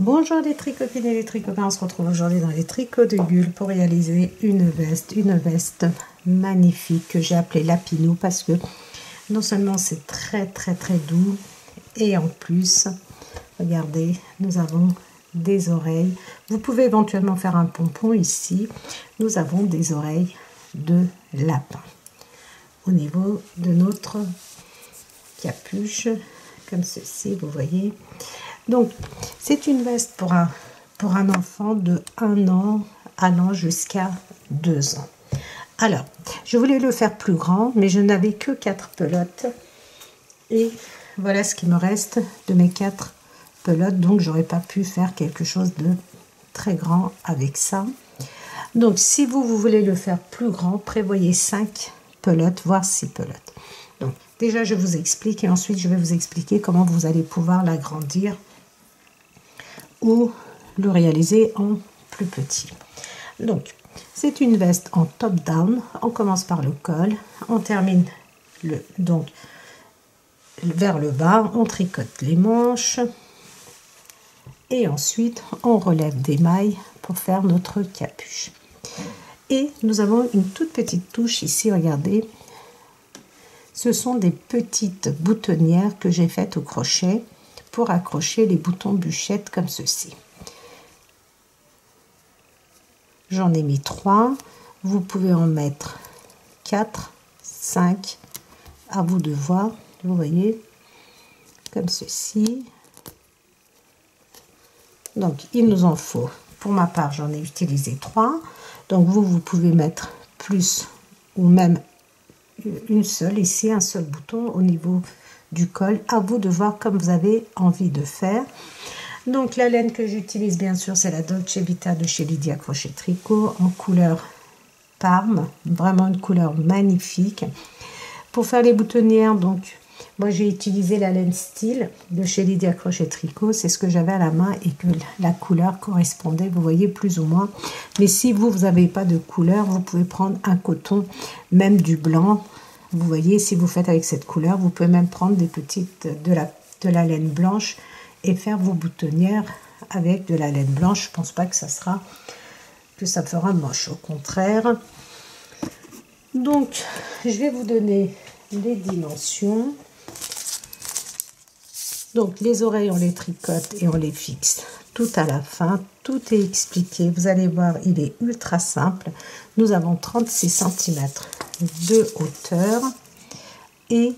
Bonjour les tricopines et les tricopains, on se retrouve aujourd'hui dans les tricots de Gul pour réaliser une veste magnifique que j'ai appelée Lapinou parce que non seulement c'est très doux et en plus, regardez, nous avons des oreilles. Vous pouvez éventuellement faire un pompon ici. Nous avons des oreilles de lapin au niveau de notre capuche, comme ceci, vous voyez. Donc, c'est une veste pour un enfant de 1 an allant jusqu'à 2 ans. Alors, je voulais le faire plus grand, mais je n'avais que 4 pelotes. Et voilà ce qui me reste de mes 4 pelotes. Donc, j'aurais pas pu faire quelque chose de très grand avec ça. Donc, si vous voulez le faire plus grand, prévoyez 5 pelotes, voire 6 pelotes. Donc, déjà, je vous explique et ensuite, je vais vous expliquer comment vous allez pouvoir l'agrandir ou le réaliser en plus petit. Donc, c'est une veste en top down. On commence par le col, on termine donc vers le bas, on tricote les manches et ensuite on relève des mailles pour faire notre capuche. Et nous avons une toute petite touche ici, regardez. Ce sont des petites boutonnières que j'ai faites au crochet pour accrocher les boutons bûchettes comme ceci. J'en ai mis 3. Vous pouvez en mettre 4, 5. À vous de voir. Vous voyez, comme ceci. Donc, il nous en faut. Pour ma part, j'en ai utilisé 3. Donc, vous pouvez mettre plus ou même une seule ici, un seul bouton au niveau du col. À vous de voir comme vous avez envie de faire. Donc la laine que j'utilise bien sûr c'est la Dolce Vita de chez Lydia Crochet Tricot en couleur Parme, vraiment une couleur magnifique. Pour faire les boutonnières, donc moi j'ai utilisé la laine style de chez Lydia Crochet Tricot, c'est ce que j'avais à la main et que la couleur correspondait, vous voyez, plus ou moins. Mais si vous n'avez pas de couleur, vous pouvez prendre un coton, même du blanc. Vous voyez, si vous faites avec cette couleur, vous pouvez même prendre des petites de la laine blanche et faire vos boutonnières avec de la laine blanche. Je pense pas que ça fera moche, au contraire. Donc, je vais vous donner les dimensions. Donc, les oreilles, on les tricote et on les fixe tout à la fin. Tout est expliqué. Vous allez voir, il est ultra simple. Nous avons 36 cm de hauteur et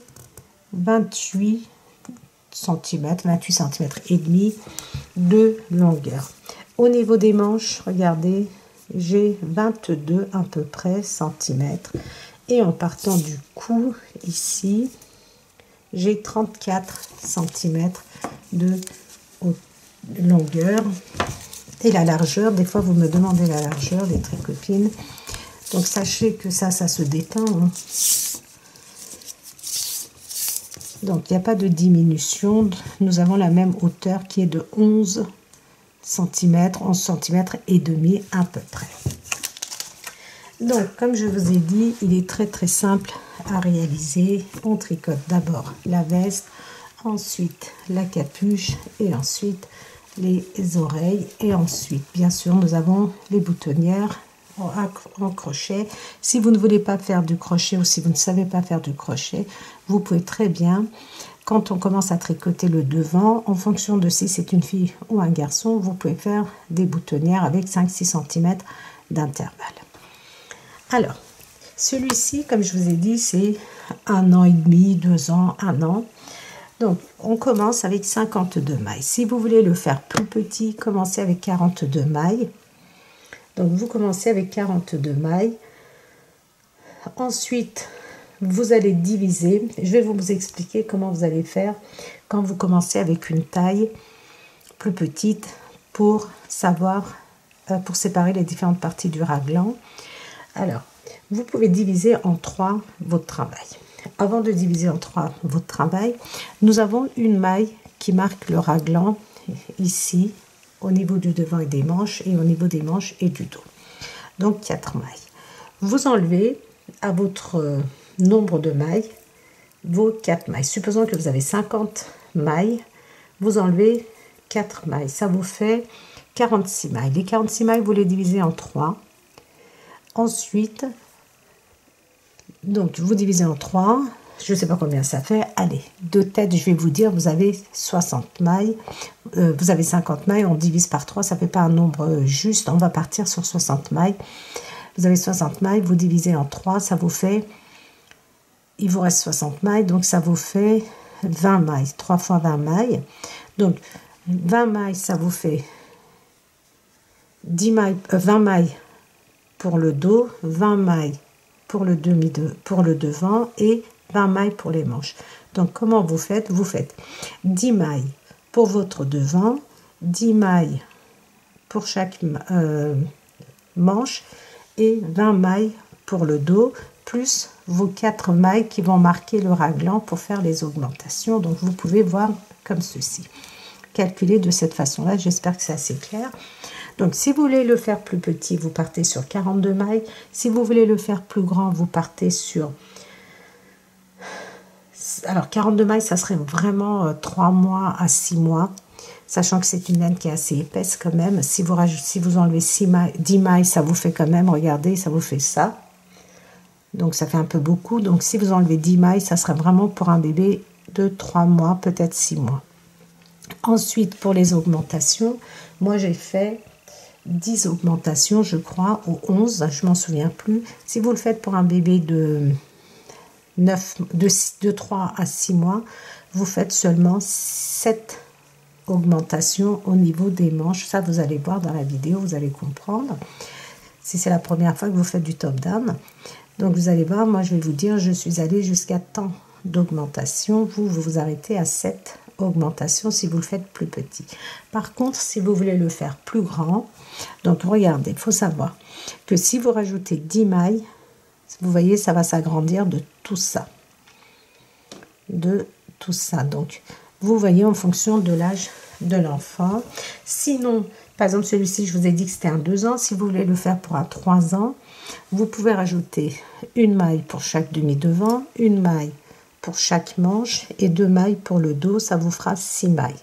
28 cm et demi de longueur. Au niveau des manches, regardez, j'ai 22 à peu près centimètres et en partant du cou ici, j'ai 34 cm de longueur et la largeur. Des fois, vous me demandez la largeur, les tricopines. Donc, sachez que ça se déteint. Hein. Donc, il n'y a pas de diminution. Nous avons la même hauteur qui est de 11 cm, 11 cm et demi à peu près. Donc, comme je vous ai dit, il est très simple à réaliser. On tricote d'abord la veste, ensuite la capuche et ensuite les oreilles. Et ensuite, bien sûr, nous avons les boutonnières en crochet. Si vous ne voulez pas faire du crochet ou si vous ne savez pas faire du crochet, vous pouvez très bien, quand on commence à tricoter le devant, en fonction de si c'est une fille ou un garçon, vous pouvez faire des boutonnières avec 5-6 cm d'intervalle. Alors, celui-ci, comme je vous ai dit, c'est 1 an et demi, 2 ans, 1 an. Donc, on commence avec 52 mailles. Si vous voulez le faire plus petit, commencez avec 42 mailles. Donc, vous commencez avec 42 mailles. Ensuite, vous allez diviser. Je vais vous expliquer comment vous allez faire quand vous commencez avec une taille plus petite pour savoir, pour séparer les différentes parties du raglan. Alors, vous pouvez diviser en 3 votre travail. Avant de diviser en 3 votre travail, nous avons une maille qui marque le raglan ici, au niveau du devant et des manches, et au niveau des manches et du dos. Donc 4 mailles. Vous enlevez à votre nombre de mailles vos 4 mailles. Supposons que vous avez 50 mailles, vous enlevez 4 mailles, ça vous fait 46 mailles. Les 46 mailles, vous les divisez en 3. Ensuite, donc vous divisez en 3. Je ne sais pas combien ça fait. Allez, de tête, je vais vous dire, vous avez 60 mailles. Vous avez 50 mailles, on divise par 3, ça ne fait pas un nombre juste. On va partir sur 60 mailles. Vous avez 60 mailles, vous divisez en 3, ça vous fait... Il vous reste 60 mailles, donc ça vous fait 20 mailles. 3 fois 20 mailles. Donc, 20 mailles, ça vous fait 10 mailles, 20 mailles pour le dos, 20 mailles pour le pour le devant et 20 mailles pour les manches. Donc, comment vous faites? Vous faites 10 mailles pour votre devant, 10 mailles pour chaque manche et 20 mailles pour le dos, plus vos 4 mailles qui vont marquer le raglan pour faire les augmentations. Donc, vous pouvez voir comme ceci. Calculer de cette façon-là. J'espère que c'est assez clair. Donc, si vous voulez le faire plus petit, vous partez sur 42 mailles. Si vous voulez le faire plus grand, vous partez sur... Alors, 42 mailles, ça serait vraiment 3 mois à 6 mois. Sachant que c'est une laine qui est assez épaisse quand même. Si vous enlevez 10 mailles, ça vous fait quand même, regardez, ça vous fait ça. Donc, ça fait un peu beaucoup. Donc, si vous enlevez 10 mailles, ça serait vraiment pour un bébé de 3 mois, peut-être 6 mois. Ensuite, pour les augmentations, moi, j'ai fait 10 augmentations, je crois, ou 11, je m'en souviens plus. Si vous le faites pour un bébé de 3 à 6 mois, vous faites seulement 7 augmentations au niveau des manches. Ça, vous allez voir dans la vidéo, vous allez comprendre. Si c'est la première fois que vous faites du top-down. Donc, vous allez voir, moi, je vais vous dire, je suis allée jusqu'à tant d'augmentation. Vous vous arrêtez à 7 augmentations si vous le faites plus petit. Par contre, si vous voulez le faire plus grand, donc regardez, il faut savoir que si vous rajoutez 10 mailles, vous voyez, ça va s'agrandir de tout ça. De tout ça. Donc, vous voyez en fonction de l'âge de l'enfant. Sinon, par exemple, celui-ci, je vous ai dit que c'était un 2 ans. Si vous voulez le faire pour un 3 ans, vous pouvez rajouter une maille pour chaque demi-devant, une maille pour chaque manche et 2 mailles pour le dos. Ça vous fera 6 mailles.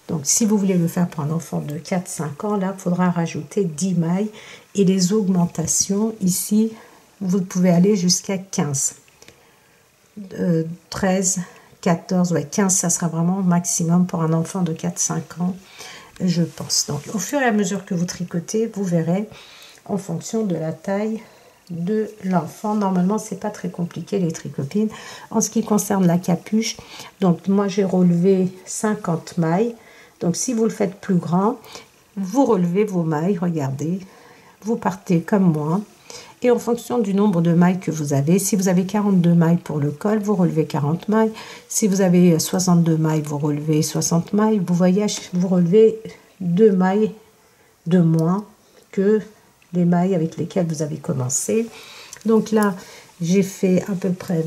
Donc, si vous voulez le faire pour un enfant de 4-5 ans, là, il faudra rajouter 10 mailles. Et les augmentations, ici, vous pouvez aller jusqu'à 15. 13, 14, ouais, 15, ça sera vraiment maximum pour un enfant de 4-5 ans, je pense. Donc, au fur et à mesure que vous tricotez, vous verrez en fonction de la taille de l'enfant. Normalement, c'est pas très compliqué, les tricopines. En ce qui concerne la capuche, donc moi, j'ai relevé 50 mailles. Donc, si vous le faites plus grand, vous relevez vos mailles, regardez. Vous partez comme moi. Et en fonction du nombre de mailles que vous avez, si vous avez 42 mailles pour le col, vous relevez 40 mailles. Si vous avez 62 mailles, vous relevez 60 mailles. Vous voyez, vous relevez 2 mailles de moins que les mailles avec lesquelles vous avez commencé. Donc là, j'ai fait à peu près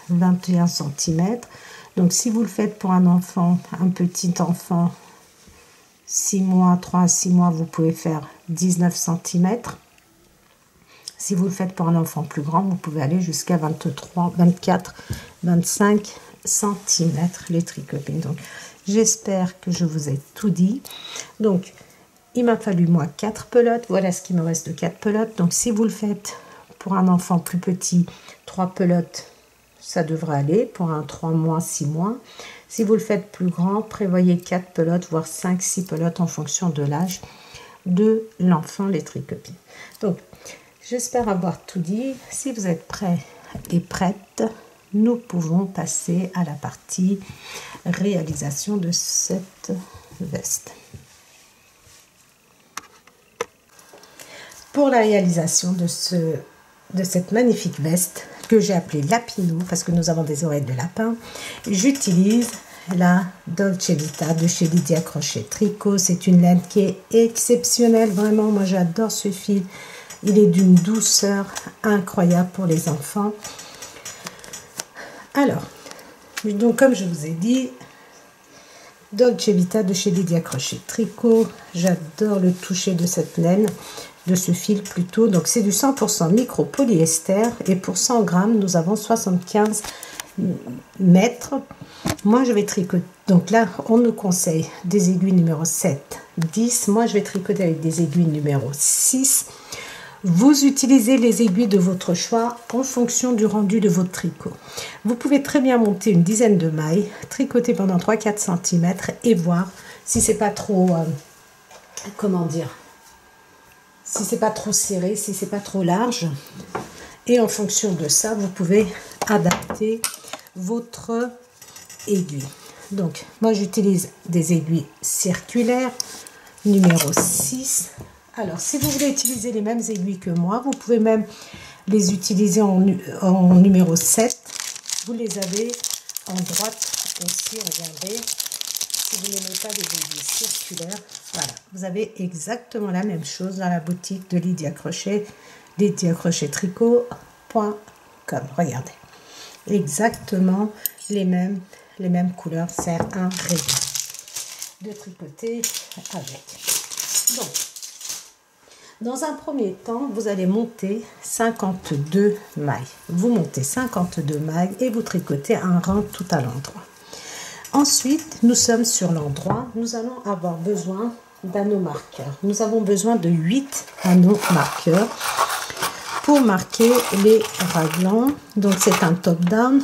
20-21 cm. Donc si vous le faites pour un enfant, un petit enfant, 6 mois, 3 à 6 mois, vous pouvez faire 19 cm. Si vous le faites pour un enfant plus grand, vous pouvez aller jusqu'à 23, 24, 25 cm les tricopines. Donc, j'espère que je vous ai tout dit. Donc, il m'a fallu, moi, 4 pelotes. Voilà ce qui me reste de 4 pelotes. Donc, si vous le faites pour un enfant plus petit, 3 pelotes, ça devrait aller. Pour un 3 mois, 6 mois. Si vous le faites plus grand, prévoyez 4 pelotes, voire 5-6 pelotes en fonction de l'âge de l'enfant, les tricopines. Donc, j'espère avoir tout dit. Si vous êtes prêts et prêtes, nous pouvons passer à la partie réalisation de cette veste. Pour la réalisation de cette magnifique veste que j'ai appelée Lapinou, parce que nous avons des oreilles de lapin, j'utilise la Dolce Vita de chez Lydia Crochet Tricot. C'est une laine qui est exceptionnelle. Vraiment, moi j'adore ce fil. Il est d'une douceur incroyable pour les enfants. Alors, donc comme je vous ai dit, Dolce Vita de chez Lydia Crochet Tricot. J'adore le toucher de cette laine, de ce fil plutôt. Donc c'est du 100% micro polyester et pour 100 grammes, nous avons 75 mètres. Moi, je vais tricoter. Donc là, on nous conseille des aiguilles numéro 7, 10. Moi, je vais tricoter avec des aiguilles numéro 6. Vous utilisez les aiguilles de votre choix en fonction du rendu de votre tricot. Vous pouvez très bien monter une dizaine de mailles, tricoter pendant 3-4 cm et voir si c'est pas trop, comment dire, si c'est pas trop serré, si c'est pas trop large. Et en fonction de ça, vous pouvez adapter votre aiguille. Donc, moi, j'utilise des aiguilles circulaires, numéro 6. Alors, si vous voulez utiliser les mêmes aiguilles que moi, vous pouvez même les utiliser en numéro 7. Vous les avez en droite aussi, regardez. Si vous n'aimez pas les aiguilles circulaires, voilà. Vous avez exactement la même chose dans la boutique de Lydia Crochet, lydiacrochettricot.com. Regardez. Exactement les mêmes couleurs. C'est un régal de tricoter avec. Donc, dans un premier temps, vous allez monter 52 mailles. Vous montez 52 mailles et vous tricotez un rang tout à l'endroit. Ensuite, nous sommes sur l'endroit. Nous allons avoir besoin d'anneaux marqueurs. Nous avons besoin de 8 anneaux marqueurs pour marquer les raglans. Donc, c'est un top-down.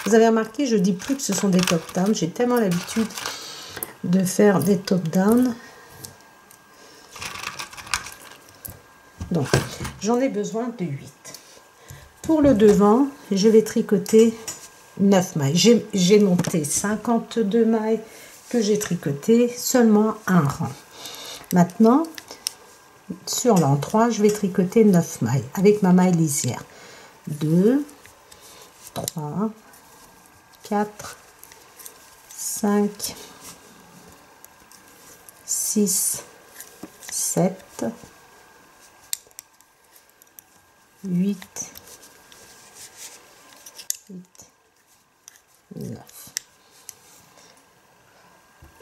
Vous avez remarqué, je dis plus que ce sont des top-down. J'ai tellement l'habitude de faire des top-down. Donc, j'en ai besoin de 8. Pour le devant, je vais tricoter 9 mailles. J'ai monté 52 mailles que j'ai tricotées, seulement un rang. Maintenant, sur l'endroit, je vais tricoter 9 mailles avec ma maille lisière. 2, 3, 4, 5, 6, 7, 8, 9.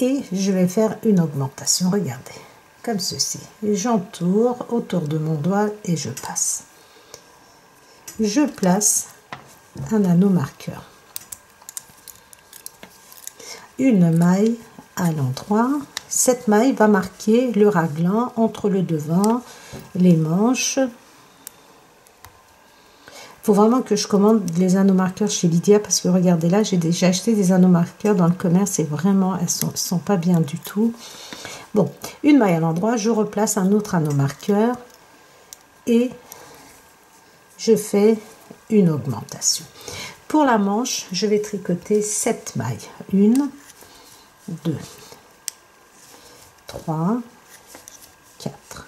Et je vais faire une augmentation, regardez, comme ceci. J'entoure autour de mon doigt et je passe. Je place un anneau marqueur. Une maille à l'endroit. Cette maille va marquer le raglan entre le devant, les manches. Il faut vraiment que je commande les anneaux marqueurs chez Lydia parce que regardez là, j'ai déjà acheté des anneaux marqueurs dans le commerce et vraiment, elles sont pas bien du tout. Bon, une maille à l'endroit, je replace un autre anneau marqueur et je fais une augmentation. Pour la manche, je vais tricoter 7 mailles. 1, 2, 3, 4,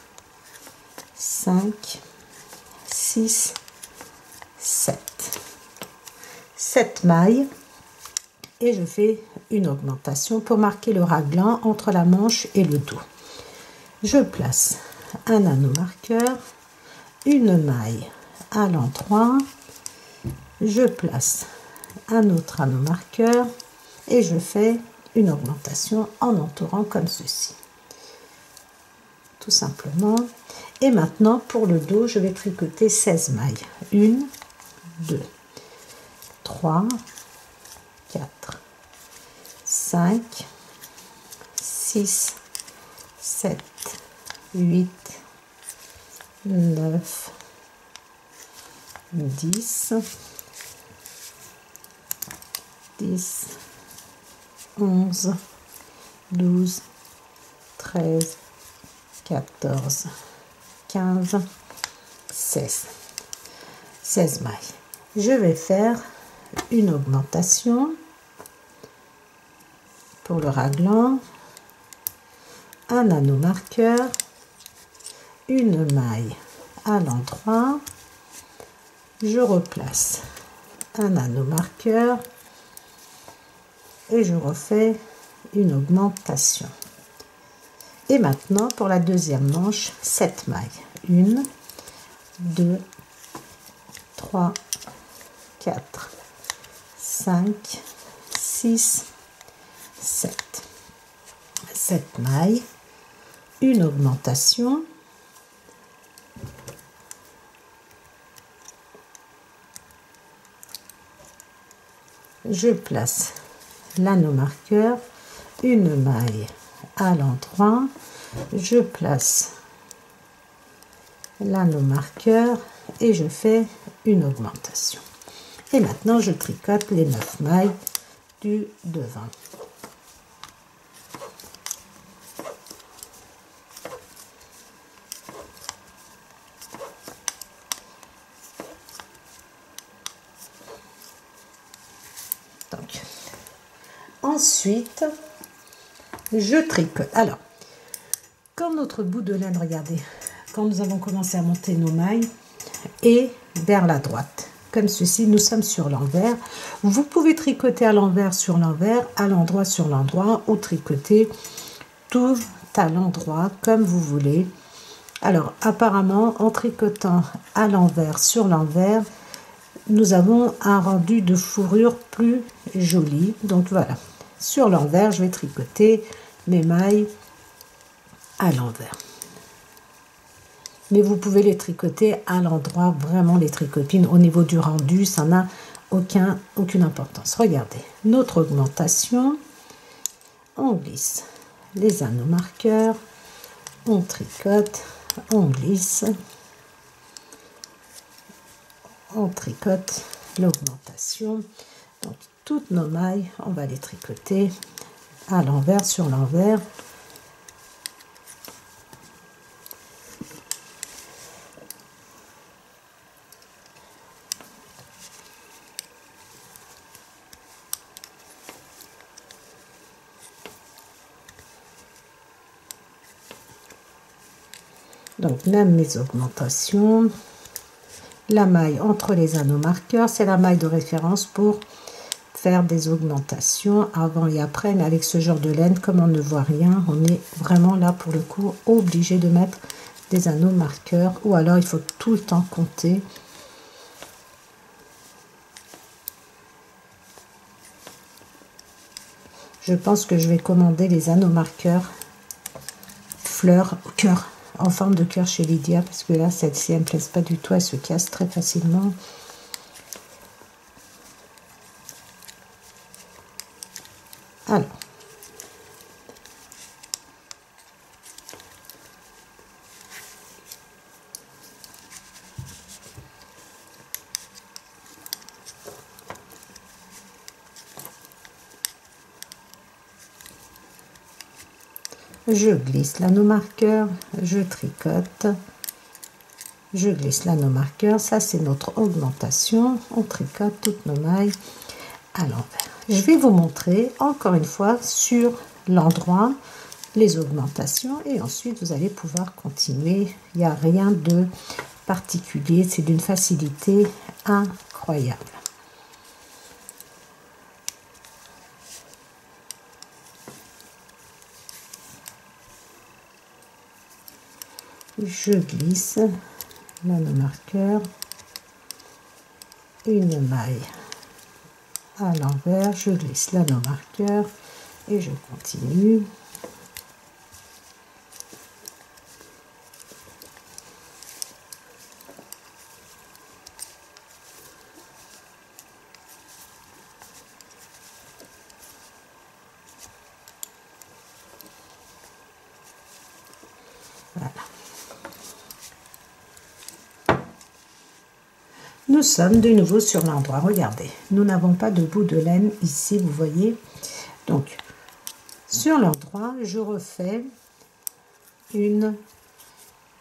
5, 6, 7. 7 mailles et je fais une augmentation pour marquer le raglan entre la manche et le dos. Je place un anneau marqueur, une maille à l'endroit, je place un autre anneau marqueur et je fais une augmentation en entourant comme ceci. Tout simplement. Et maintenant, pour le dos, je vais tricoter 16 mailles. 1, 2, 3, 4, 5, 6, 7, 8, 9, 10, 10, 11, 12, 13, 14, 15, 16. 16 mailles. Je vais faire une augmentation pour le raglan, un anneau marqueur, une maille à l'endroit, je replace un anneau marqueur et je refais une augmentation. Et maintenant pour la deuxième manche, 7 mailles. 1, 2, 3, 4, 5, 6, 7. 7 mailles, une augmentation. Je place l'anneau marqueur, une maille à l'endroit, je place l'anneau marqueur et je fais une augmentation. Et maintenant je tricote les 9 mailles du devant. Donc, ensuite, je tricote. Alors, quand notre bout de laine, regardez, quand nous avons commencé à monter nos mailles, et vers la droite, comme ceci, nous sommes sur l'envers. Vous pouvez tricoter à l'envers sur l'envers, à l'endroit sur l'endroit, ou tricoter tout à l'endroit, comme vous voulez. Alors, apparemment, en tricotant à l'envers sur l'envers, nous avons un rendu de fourrure plus joli. Donc voilà, sur l'envers, je vais tricoter mes mailles à l'envers. Mais vous pouvez les tricoter à l'endroit, vraiment les tricotines. Au niveau du rendu, ça n'a aucune importance. Regardez, notre augmentation, on glisse les anneaux marqueurs, on tricote, on glisse, on tricote l'augmentation. Donc toutes nos mailles, on va les tricoter à l'envers sur l'envers. Donc même mes augmentations, la maille entre les anneaux marqueurs, c'est la maille de référence pour faire des augmentations avant et après. Mais avec ce genre de laine, comme on ne voit rien, on est vraiment là pour le coup obligé de mettre des anneaux marqueurs, ou alors il faut tout le temps compter. Je pense que je vais commander les anneaux marqueurs fleurs cœur, en forme de cœur chez Lydia, parce que là celle-ci elle me plaise pas du tout, elle se casse très facilement. Alors, je glisse l'anneau marqueur, je tricote, je glisse l'anneau marqueur, ça c'est notre augmentation, on tricote toutes nos mailles à l'envers. Je vais vous montrer encore une fois sur l'endroit les augmentations et ensuite vous allez pouvoir continuer. Il n'y a rien de particulier, c'est d'une facilité incroyable. Je glisse l'anneau marqueur, une maille à l'envers, je glisse l'anneau marqueur et je continue. Voilà. Nous sommes de nouveau sur l'endroit. Regardez, nous n'avons pas de bout de laine ici, vous voyez. Donc, sur l'endroit, je refais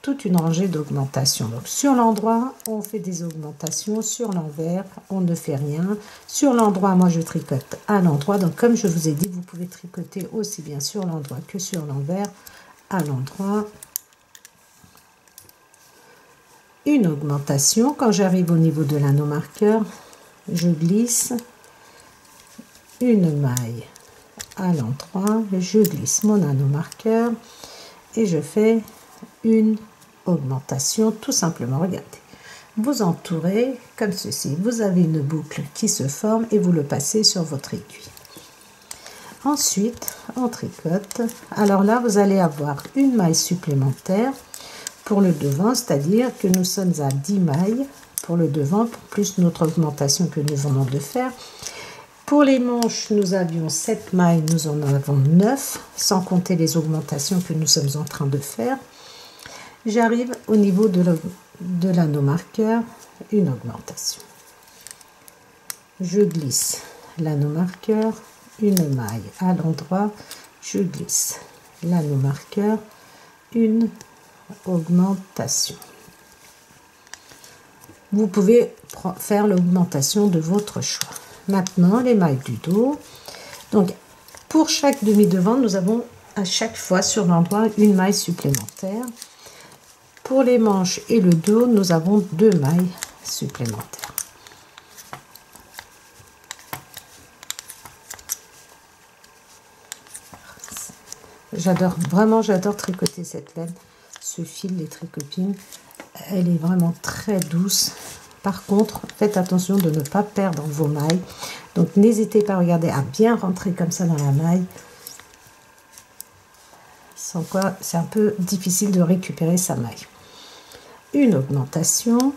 toute une rangée d'augmentations. Donc, sur l'endroit, on fait des augmentations. Sur l'envers, on ne fait rien. Sur l'endroit, moi, je tricote à l'endroit. Donc, comme je vous ai dit, vous pouvez tricoter aussi bien sur l'endroit que sur l'envers. À l'endroit, une augmentation. Quand j'arrive au niveau de l'anneau marqueur, je glisse une maille à l'endroit, je glisse mon anneau marqueur et je fais une augmentation tout simplement. Regardez, vous entourez comme ceci, vous avez une boucle qui se forme et vous le passez sur votre aiguille. Ensuite on tricote. Alors là vous allez avoir une maille supplémentaire pour le devant, c'est-à-dire que nous sommes à 10 mailles pour le devant, plus notre augmentation que nous venons de faire. Pour les manches, nous avions 7 mailles, nous en avons 9, sans compter les augmentations que nous sommes en train de faire. J'arrive au niveau de l'anneau marqueur, une augmentation. Je glisse l'anneau marqueur, une maille à l'endroit, je glisse l'anneau marqueur, une augmentation. Vous pouvez faire l'augmentation de votre choix. Maintenant, les mailles du dos. Donc, pour chaque demi-devant, nous avons à chaque fois sur l'endroit une maille supplémentaire. Pour les manches et le dos, nous avons 2 mailles supplémentaires. J'adore, vraiment, j'adore tricoter cette laine. Ce fil, les tricopines, elle est vraiment très douce. Par contre, faites attention de ne pas perdre vos mailles. Donc, n'hésitez pas, regardez, à bien rentrer comme ça dans la maille. Sans quoi, c'est un peu difficile de récupérer sa maille. Une augmentation.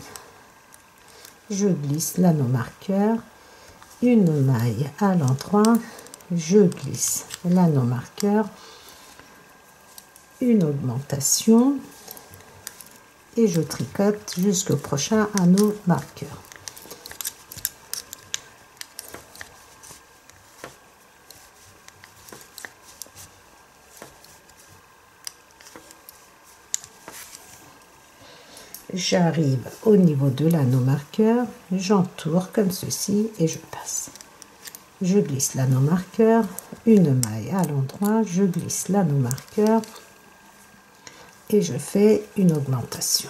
Je glisse l'anneau marqueur. Une maille à l'endroit. Je glisse l'anneau marqueur. Une augmentation. Et je tricote jusqu'au prochain anneau marqueur. J'arrive au niveau de l'anneau marqueur, j'entoure comme ceci et je passe. Je glisse l'anneau marqueur, une maille à l'endroit, je glisse l'anneau marqueur et je fais une augmentation.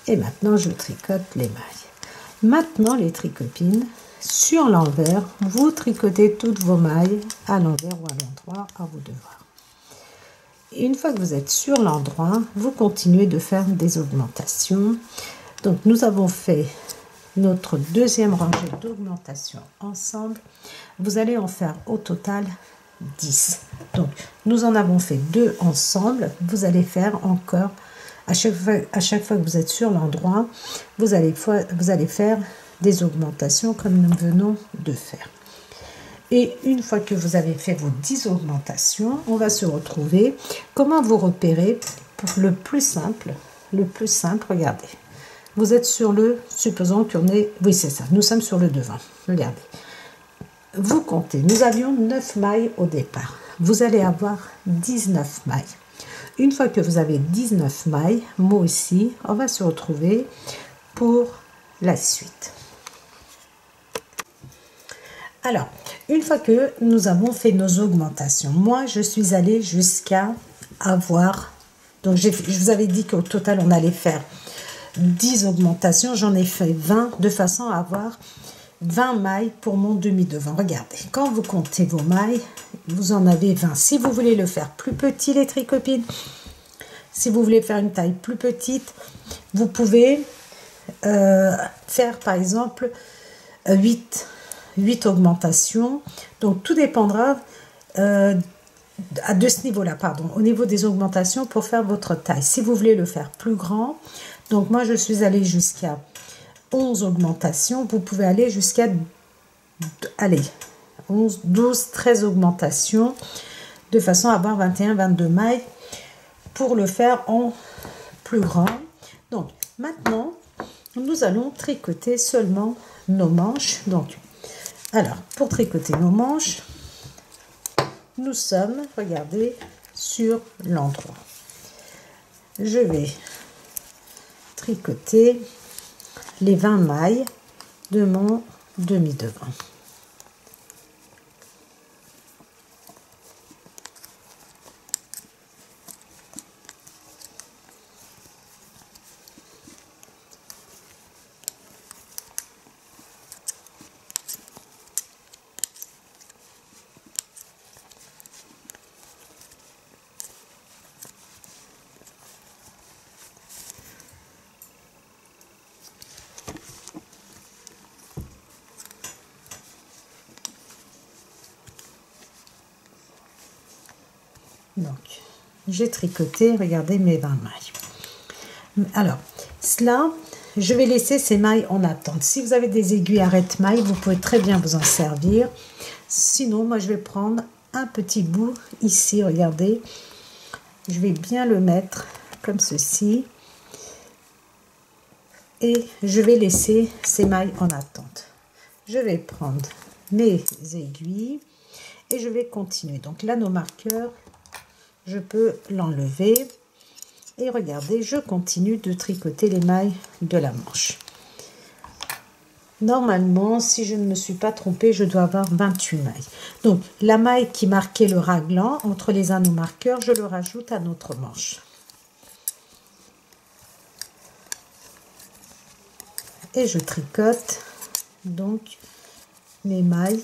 Et maintenant, je tricote les mailles. Maintenant, les tricopines, sur l'envers, vous tricotez toutes vos mailles à l'envers ou à l'endroit, à vous de voir. Et une fois que vous êtes sur l'endroit, vous continuez de faire des augmentations. Donc, nous avons fait notre deuxième rangée d'augmentation ensemble. Vous allez en faire au total 10. Donc, nous en avons fait 2 ensemble. Vous allez faire encore, à chaque fois que vous êtes sur l'endroit, vous allez faire des augmentations comme nous venons de faire. Et une fois que vous avez fait vos 10 augmentations, on va se retrouver. Comment vous repérer? Le plus simple, regardez. Vous êtes sur le, supposons qu'on est, oui c'est ça, nous sommes sur le devant. Regardez. Vous comptez, nous avions 9 mailles au départ. Vous allez avoir 19 mailles. Une fois que vous avez 19 mailles, moi aussi, on va se retrouver pour la suite. Alors, une fois que nous avons fait nos augmentations, moi je suis allée jusqu'à avoir, donc je vous avais dit qu'au total on allait faire 10 augmentations, j'en ai fait 20 de façon à avoir 20 mailles pour mon demi-devant. Regardez, quand vous comptez vos mailles, vous en avez 20. Si vous voulez le faire plus petit les tricopines, si vous voulez faire une taille plus petite, vous pouvez faire par exemple 8 augmentations. Donc tout dépendra de ce niveau là, pardon, au niveau des augmentations pour faire votre taille. Si vous voulez le faire plus grand, donc moi je suis allée jusqu'à 11 augmentations, vous pouvez aller jusqu'à 11, 12, 13 augmentations de façon à avoir 21, 22 mailles pour le faire en plus grand. Donc maintenant nous allons tricoter seulement nos manches. Donc alors, pour tricoter nos manches, nous sommes, regardez, sur l'endroit. Je vais tricoter les 20 mailles de mon demi-devant. Donc, j'ai tricoté, regardez mes 20 mailles. Alors, cela, je vais laisser ces mailles en attente. Si vous avez des aiguilles arrête-mailles, vous pouvez très bien vous en servir. Sinon, moi, je vais prendre un petit bout ici, regardez. Je vais bien le mettre comme ceci. Et je vais laisser ces mailles en attente. Je vais prendre mes aiguilles et je vais continuer. Donc l'anneau marqueur, je peux l'enlever. Et regardez, je continue de tricoter les mailles de la manche. Normalement, si je ne me suis pas trompée, je dois avoir 28 mailles. Donc, la maille qui marquait le raglan entre les anneaux marqueurs, je le rajoute à notre manche. Et je tricote donc mes mailles.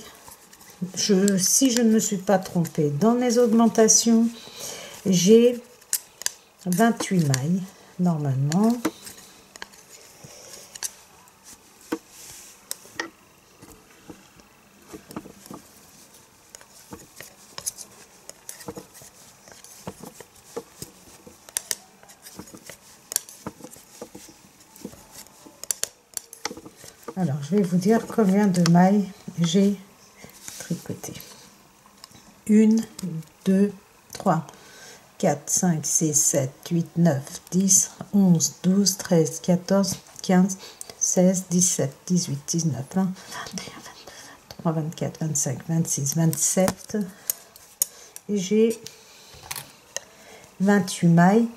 Si je ne me suis pas trompée dans mes augmentations, j'ai 28 mailles normalement. Alors, je vais vous dire combien de mailles j'ai tricoté. 1, 2, 3, 4, 5, 6, 7, 8, 9, 10, 11, 12, 13, 14, 15, 16, 17, 18, 19, 20, 21, 22, 23, 24, 25, 26, 27. Et j'ai 28 mailles.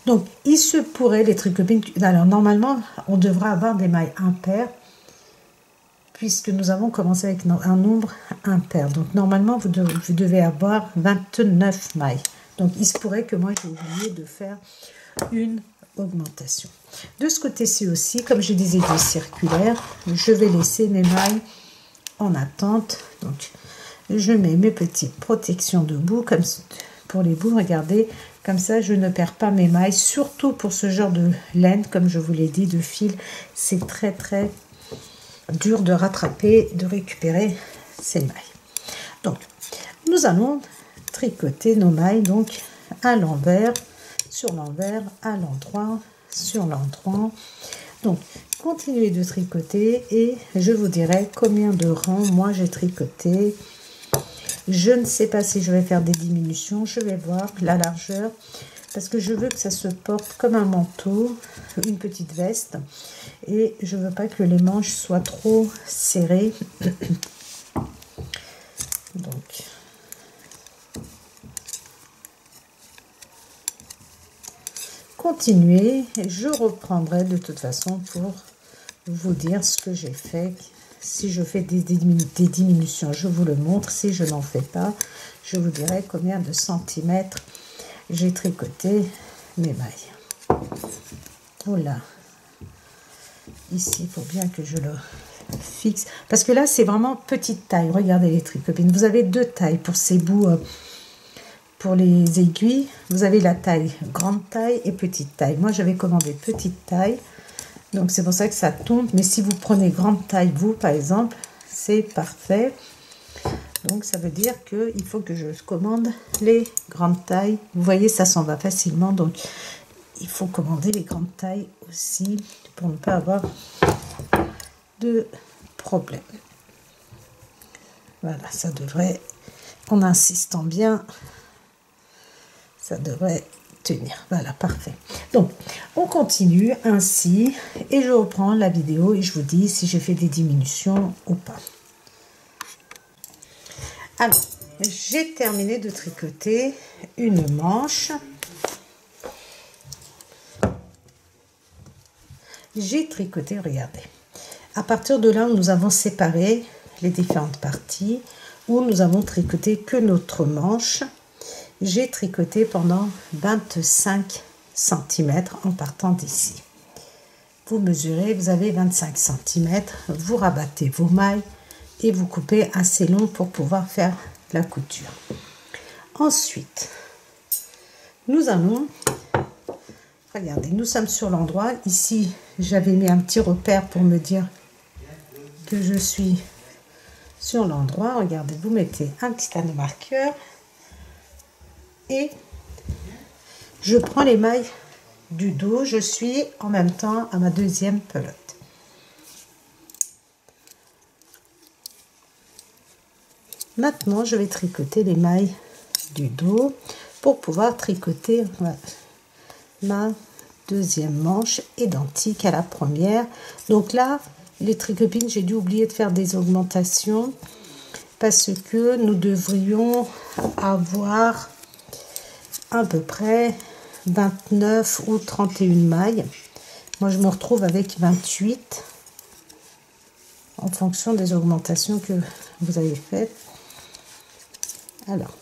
Donc, il se pourrait, les tricopines... Alors, normalement, on devra avoir des mailles impaires, puisque nous avons commencé avec un nombre impair. Donc, normalement, vous devez avoir 29 mailles. Donc, il se pourrait que moi, j'ai oublié de faire une augmentation. De ce côté-ci aussi, comme j'ai des aiguilles circulaires, je vais laisser mes mailles en attente. Donc, je mets mes petites protections de bout, comme pour les bouts, regardez, comme ça, je ne perds pas mes mailles. Surtout pour ce genre de laine, comme je vous l'ai dit, de fil, c'est très, très dur de rattraper, de récupérer ces mailles. Donc, nous allons tricoter nos mailles donc à l'envers, sur l'envers, à l'endroit, sur l'endroit. Donc, continuez de tricoter et je vous dirai combien de rangs moi j'ai tricoté. Je ne sais pas si je vais faire des diminutions, je vais voir la largeur parce que je veux que ça se porte comme un manteau, une petite veste, et je veux pas que les manches soient trop serrées. Donc, continuez, je reprendrai de toute façon pour vous dire ce que j'ai fait. Si je fais des diminutions, je vous le montre. Si je n'en fais pas, je vous dirai combien de centimètres j'ai tricoté mes mailles. Voilà. Ici, il faut bien que je le fixe. Parce que là, c'est vraiment petite taille. Regardez les tricopines. Vous avez deux tailles pour ces bouts. Pour les aiguilles, vous avez la taille grande taille et petite taille. Moi, j'avais commandé petite taille. Donc, c'est pour ça que ça tombe. Mais si vous prenez grande taille, vous, par exemple, c'est parfait. Donc, ça veut dire qu'il faut que je commande les grandes tailles. Vous voyez, ça s'en va facilement. Donc, il faut commander les grandes tailles aussi pour ne pas avoir de problème. Voilà, ça devrait, en insistant bien, ça devrait tenir. Voilà, parfait. Donc, on continue ainsi et je reprends la vidéo et je vous dis si j'ai fait des diminutions ou pas. Alors, j'ai terminé de tricoter une manche. J'ai tricoté, regardez. À partir de là, nous avons séparé les différentes parties où nous avons tricoté que notre manche. J'ai tricoté pendant 25 cm en partant d'ici. Vous mesurez, vous avez 25 cm, vous rabattez vos mailles et vous coupez assez long pour pouvoir faire la couture. Ensuite, nous allons, regardez, nous sommes sur l'endroit. Ici, j'avais mis un petit repère pour me dire que je suis sur l'endroit. Regardez, vous mettez un petit anneau marqueur et je prends les mailles du dos, je suis en même temps à ma deuxième pelote. Maintenant, je vais tricoter les mailles du dos pour pouvoir tricoter ma deuxième manche identique à la première. Donc là, les tricopines, j'ai dû oublier de faire des augmentations parce que nous devrions avoir à peu près 29 ou 31 mailles. Moi, je me retrouve avec 28 en fonction des augmentations que vous avez faites. Alors,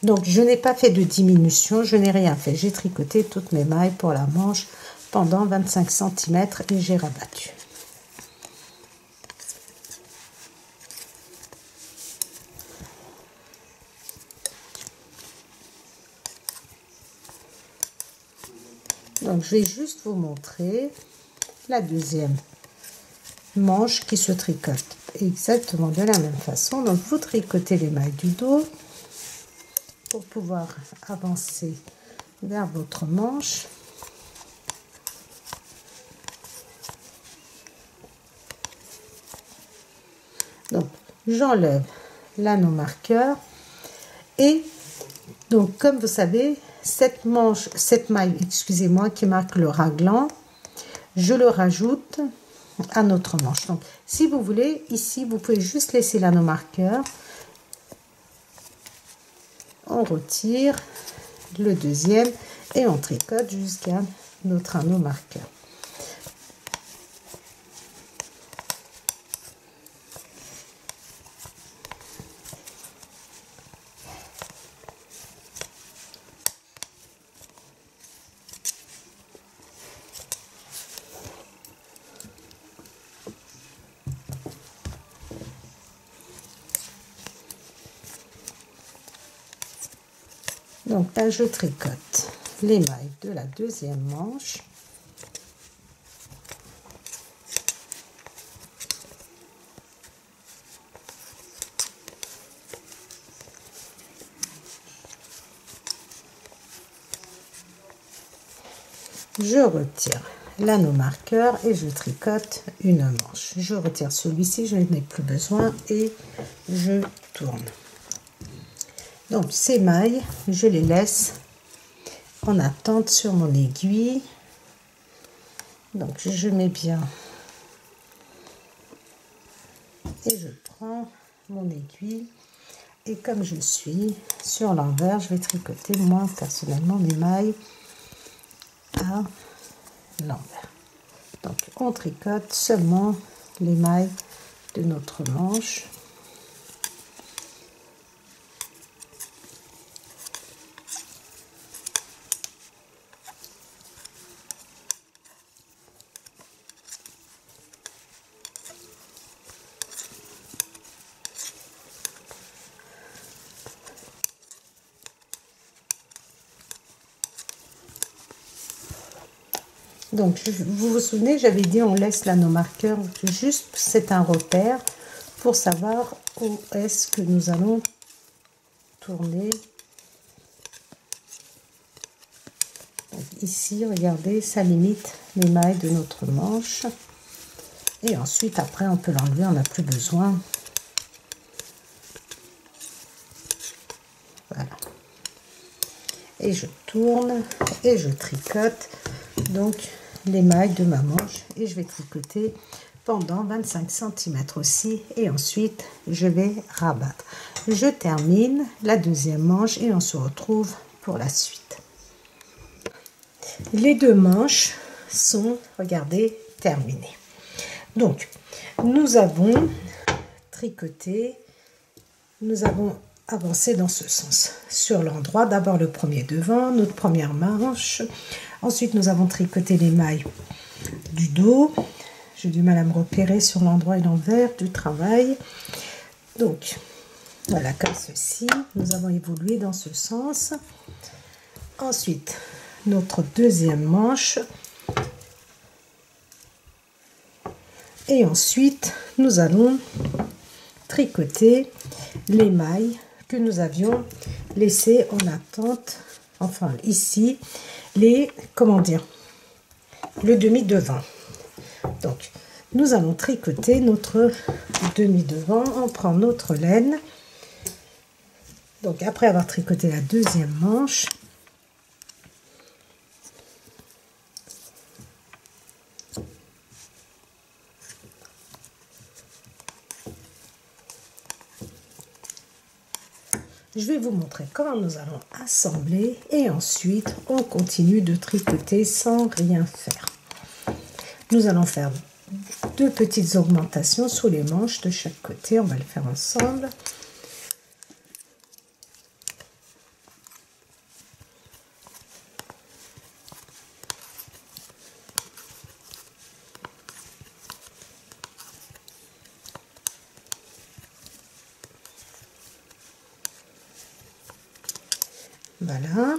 donc je n'ai pas fait de diminution, je n'ai rien fait. J'ai tricoté toutes mes mailles pour la manche pendant 25 cm et j'ai rabattu. Donc je vais juste vous montrer la deuxième manche qui se tricote exactement de la même façon. Donc vous tricotez les mailles du dos pour pouvoir avancer vers votre manche. Donc j'enlève l'anneau marqueur et donc comme vous savez cette maille, excusez-moi, qui marque le raglan, je le rajoute à notre manche. Donc si vous voulez, ici vous pouvez juste laisser l'anneau marqueur, on retire le deuxième et on tricote jusqu'à notre anneau marqueur. Donc là, je tricote les mailles de la deuxième manche. Je retire l'anneau marqueur et je tricote une manche. Je retire celui-ci, je n'en ai plus besoin et je tourne. Donc ces mailles, je les laisse en attente sur mon aiguille. Donc je mets bien et je prends mon aiguille et comme je suis sur l'envers, je vais tricoter moi personnellement mes mailles à l'envers. Donc on tricote seulement les mailles de notre manche. Donc, vous vous souvenez, j'avais dit on laisse l'anneau marqueur, juste c'est un repère pour savoir où est-ce que nous allons tourner. Donc, ici, regardez, ça limite les mailles de notre manche. Et ensuite, après, on peut l'enlever, on n'a plus besoin. Voilà. Et je tourne et je tricote. Donc, les mailles de ma manche et je vais tricoter pendant 25 cm aussi et ensuite je vais rabattre. Je termine la deuxième manche et on se retrouve pour la suite. Les deux manches sont, regardez, terminées. Donc nous avons tricoté, nous avons avancé dans ce sens sur l'endroit, d'abord le premier devant, notre première manche. Ensuite, nous avons tricoté les mailles du dos. J'ai du mal à me repérer sur l'endroit et l'envers du travail. Donc, voilà, comme ceci. Nous avons évolué dans ce sens. Ensuite, notre deuxième manche. Et ensuite, nous allons tricoter les mailles que nous avions laissées en attente enfin ici, les, comment dire, le demi-devant. Donc, nous allons tricoter notre demi-devant. On prend notre laine. Donc, après avoir tricoté la deuxième manche, je vais vous montrer comment nous allons assembler et ensuite on continue de tricoter sans rien faire. Nous allons faire 2 petites augmentations sous les manches de chaque côté, on va le faire ensemble. Voilà,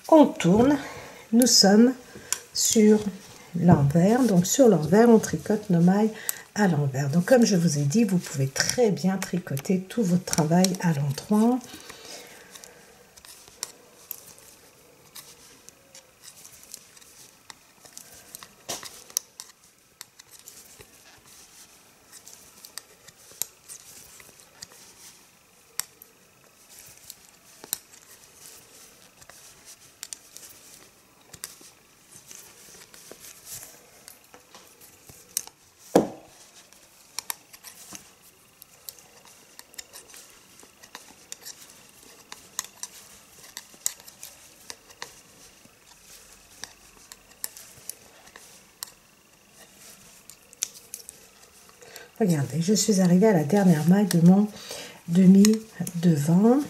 on tourne, nous sommes sur l'envers, donc sur l'envers on tricote nos mailles à l'envers. Donc comme je vous ai dit, vous pouvez très bien tricoter tout votre travail à l'endroit. Regardez, je suis arrivée à la dernière maille de mon demi-devant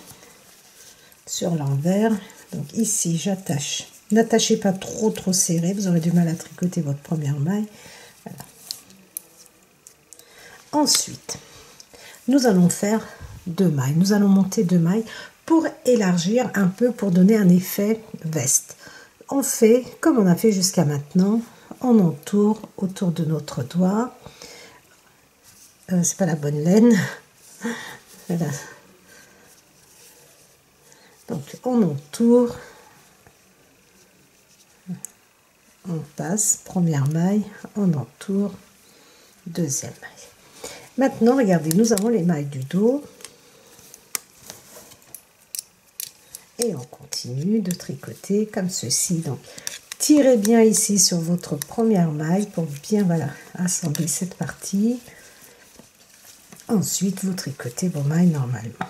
sur l'envers. Donc ici, j'attache. N'attachez pas trop serré, vous aurez du mal à tricoter votre première maille. Voilà. Ensuite, nous allons faire 2 mailles. Nous allons monter 2 mailles pour élargir un peu, pour donner un effet veste. On fait comme on a fait jusqu'à maintenant. On entoure autour de notre doigt. C'est pas la bonne laine. Voilà. Donc on entoure, on passe, première maille, on entoure, deuxième maille. Maintenant, regardez, nous avons les mailles du dos. Et on continue de tricoter comme ceci. Donc, tirez bien ici sur votre première maille pour bien, voilà, assembler cette partie. Ensuite, vous tricotez vos mailles normalement.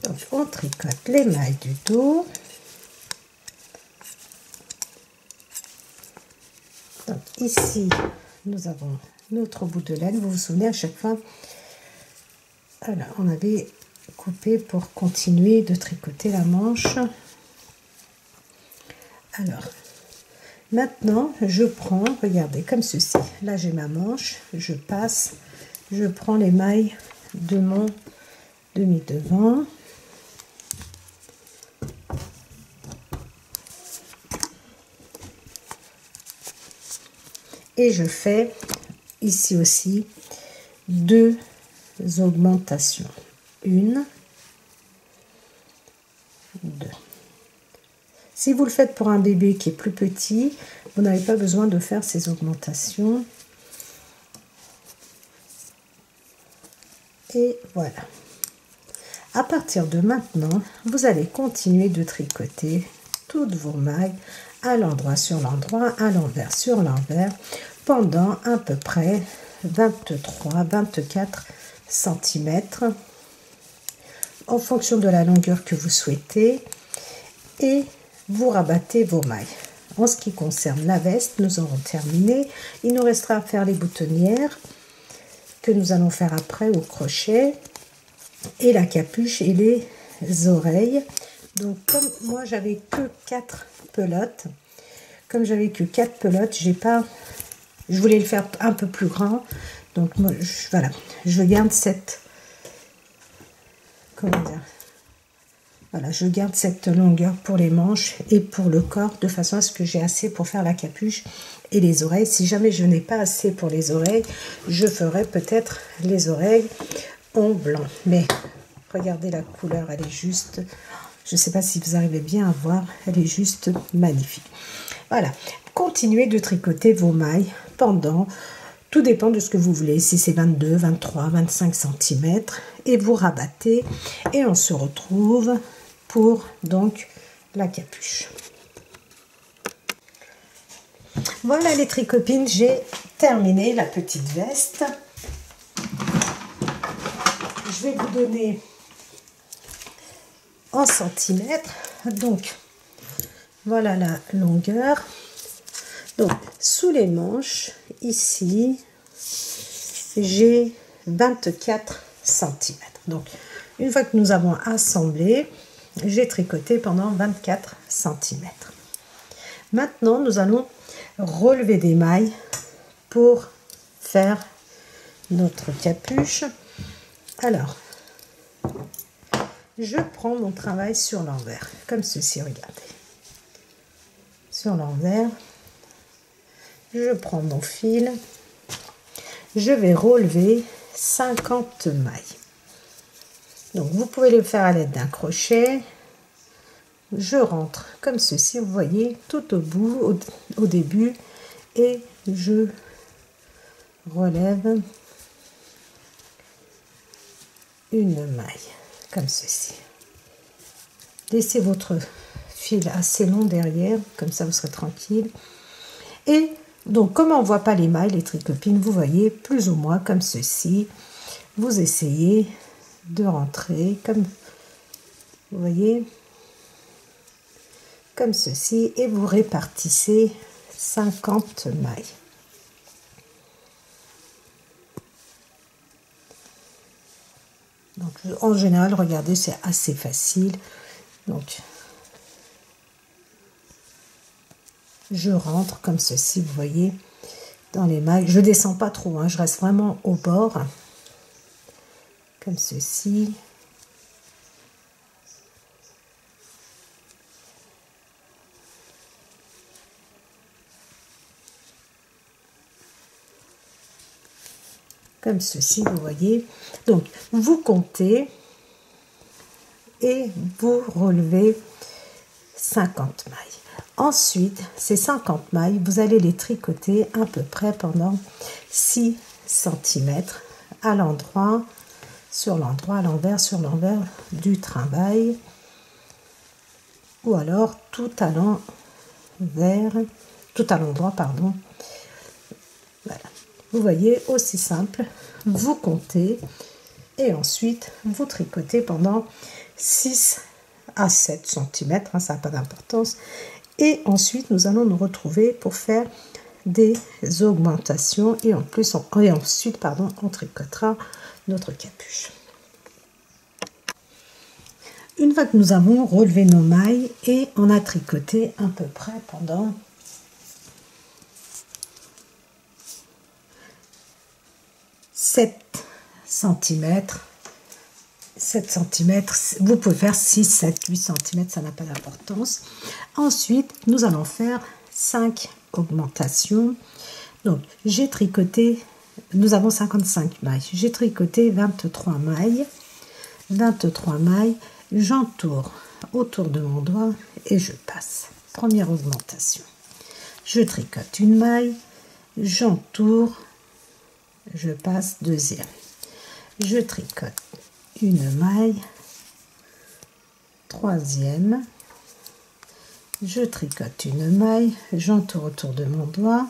Donc, on tricote les mailles du dos. Donc, ici, nous avons notre bout de laine. Vous vous souvenez, à chaque fois, voilà, on avait coupé pour continuer de tricoter la manche. Alors, maintenant, je prends, regardez, comme ceci. Là, j'ai ma manche, je passe, je prends les mailles de mon demi-devant. Et je fais ici aussi 2 augmentations. 1, 2. Si vous le faites pour un bébé qui est plus petit, vous n'avez pas besoin de faire ces augmentations. Et voilà. À partir de maintenant, vous allez continuer de tricoter toutes vos mailles à l'endroit sur l'endroit, à l'envers sur l'envers, pendant à peu près 23-24 cm en fonction de la longueur que vous souhaitez, et vous rabattez vos mailles. En ce qui concerne la veste, nous aurons terminé. Il nous restera à faire les boutonnières que nous allons faire après au crochet, et la capuche et les oreilles. Donc comme moi j'avais que 4 pelotes, je voulais le faire un peu plus grand, donc moi voilà, je garde cette, comment dire, voilà, je garde cette longueur pour les manches et pour le corps, de façon à ce que j'ai assez pour faire la capuche et les oreilles. Si jamais je n'ai pas assez pour les oreilles, je ferai peut-être les oreilles en blanc. Mais regardez la couleur, elle est juste, je ne sais pas si vous arrivez bien à voir, elle est juste magnifique. Voilà, continuez de tricoter vos mailles pendant, tout dépend de ce que vous voulez, si c'est 22, 23, 25 cm, et vous rabattez, et on se retrouve pour donc la capuche. Voilà les tricopines, j'ai terminé la petite veste. Je vais vous donner en centimètres, donc voilà la longueur. Donc sous les manches ici j'ai 24 cm. Donc une fois que nous avons assemblé, j'ai tricoté pendant 24 cm. Maintenant nous allons relever des mailles pour faire notre capuche. Alors je prends mon travail sur l'envers comme ceci, regardez, sur l'envers. Je prends mon fil, je vais relever 50 mailles. Donc vous pouvez le faire à l'aide d'un crochet. Je rentre comme ceci, vous voyez, tout au bout, au début, et je relève une maille comme ceci. Laissez votre fil assez long derrière, comme ça vous serez tranquille. Et donc, comme on ne voit pas les mailles, les tricopines, vous voyez, plus ou moins comme ceci. Vous essayez de rentrer comme, vous voyez, comme ceci, et vous répartissez 50 mailles. Donc, en général, regardez, c'est assez facile. Donc, je rentre comme ceci, vous voyez, dans les mailles. Je descends pas trop, hein, je reste vraiment au bord, comme ceci. Comme ceci, vous voyez. Donc, vous comptez et vous relevez 50 mailles. Ensuite, ces 50 mailles, vous allez les tricoter à peu près pendant 6 cm à l'endroit, sur l'endroit, à l'envers, sur l'envers du travail, ou alors tout à l'endroit, pardon. Voilà. Vous voyez, aussi simple, vous comptez et ensuite vous tricotez pendant 6 à 7 cm, hein, ça n'a pas d'importance. Et ensuite, nous allons nous retrouver pour faire des augmentations et ensuite, on tricotera notre capuche. Une fois que nous avons relevé nos mailles et on a tricoté à peu près pendant 7 cm, 7 cm, vous pouvez faire 6, 7, 8 cm, ça n'a pas d'importance. Ensuite, nous allons faire 5 augmentations. Donc, j'ai tricoté, nous avons 55 mailles, j'ai tricoté 23 mailles. 23 mailles, j'entoure autour de mon doigt et je passe. Première augmentation. Je tricote une maille, j'entoure, je passe, deuxième. Je tricote une maille, troisième, je tricote une maille, j'entoure autour de mon doigt,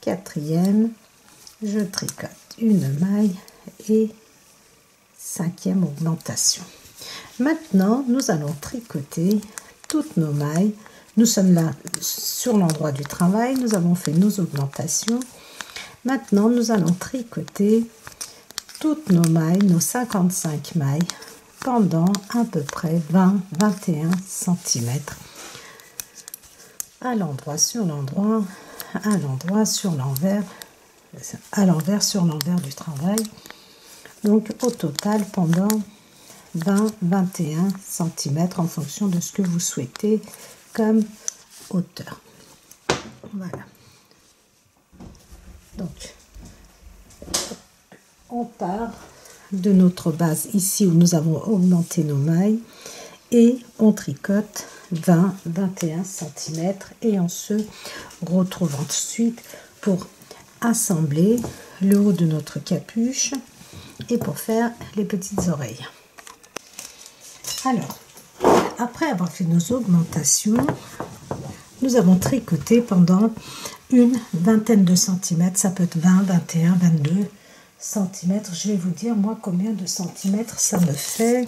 quatrième, je tricote une maille et cinquième augmentation. Maintenant, nous allons tricoter toutes nos mailles. Nous sommes là sur l'endroit du travail, nous avons fait nos augmentations. Maintenant, nous allons tricoter toutes nos mailles, nos 55 mailles, pendant à peu près 20-21 cm. À l'endroit sur l'endroit, à l'endroit sur l'envers, à l'envers sur l'envers du travail. Donc au total pendant 20-21 cm en fonction de ce que vous souhaitez comme hauteur. Voilà. Donc on part de notre base ici où nous avons augmenté nos mailles et on tricote 20-21 cm et on se retrouve ensuite pour assembler le haut de notre capuche et pour faire les petites oreilles. Alors, après avoir fait nos augmentations, nous avons tricoté pendant une vingtaine de centimètres, ça peut être 20, 21, 22 centimètres. Je vais vous dire moi combien de centimètres ça me fait.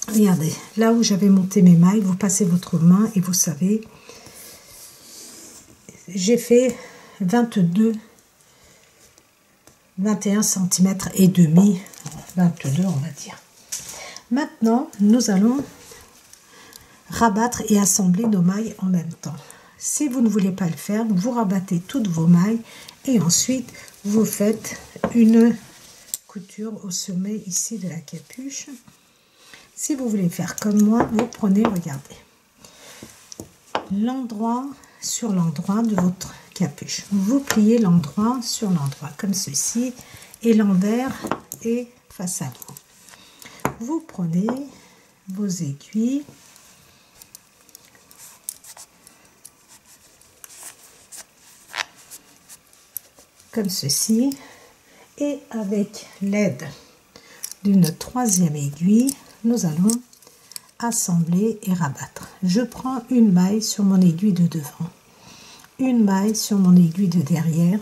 Regardez, là où j'avais monté mes mailles, vous passez votre main et vous savez, j'ai fait 22, 21 cm et demi, 22 on va dire. Maintenant, nous allons rabattre et assembler nos mailles en même temps. Si vous ne voulez pas le faire, vous rabattez toutes vos mailles et ensuite vous faites une couture au sommet ici de la capuche. Si vous voulez faire comme moi, vous prenez, regardez, l'endroit sur l'endroit de votre capuche. Vous pliez l'endroit sur l'endroit comme ceci et l'envers est face à vous. Vous prenez vos aiguilles comme ceci et avec l'aide d'une troisième aiguille, nous allons assembler et rabattre. Je prends une maille sur mon aiguille de devant, une maille sur mon aiguille de derrière